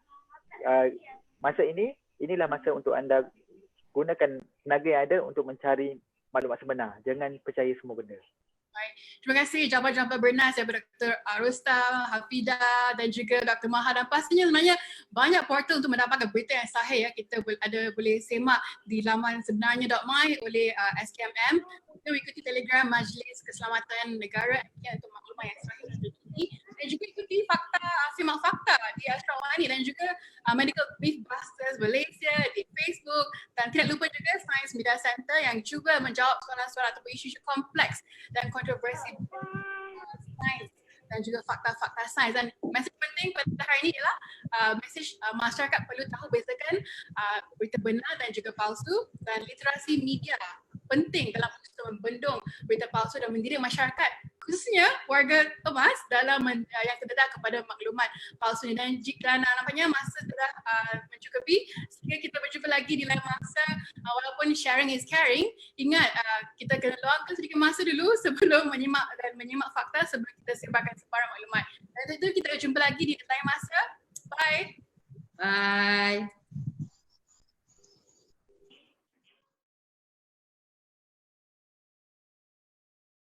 Masa ini, inilah masa untuk anda gunakan tenaga yang ada untuk mencari maklumat sebenar. Jangan percaya semua benda. Baik. Terima kasih jawapan-jawapan bernas daripada Dr. Rustam, Hafidah dan juga Dr. Maha, dan pastinya sebenarnya banyak portal untuk mendapatkan berita yang sahih ya. Kita boleh semak di laman sebenarnya.my oleh SKMM. Kita ikuti Telegram Majlis Keselamatan Negara untuk maklumat yang sahih dan terkini, dan juga ikuti simak fakta di Ashraf Wani dan juga Medical Mythbusters Malaysia di Facebook, dan tidak lupa juga Science Media Center yang cuba menjawab soalan-soalan atau isu-isu kompleks dan kontroversi sains dan juga fakta-fakta sains. Dan mesej penting pada hari ini ialah mesej masyarakat perlu tahu bezakan berita benar dan juga palsu, dan literasi media penting dalam membendung berita palsu dan mendidik masyarakat, khususnya warga emas dalam yang terdedah kepada maklumat palsu ini. Dan nampaknya masa telah mencukupi, sehingga kita berjumpa lagi di lain masa. Walaupun sharing is caring, ingat kita kena luangkan sedikit masa dulu sebelum menyimak fakta, sebelum kita sebarkan sebarang maklumat. Dan itu kita jumpa lagi di lain masa. Bye. Bye.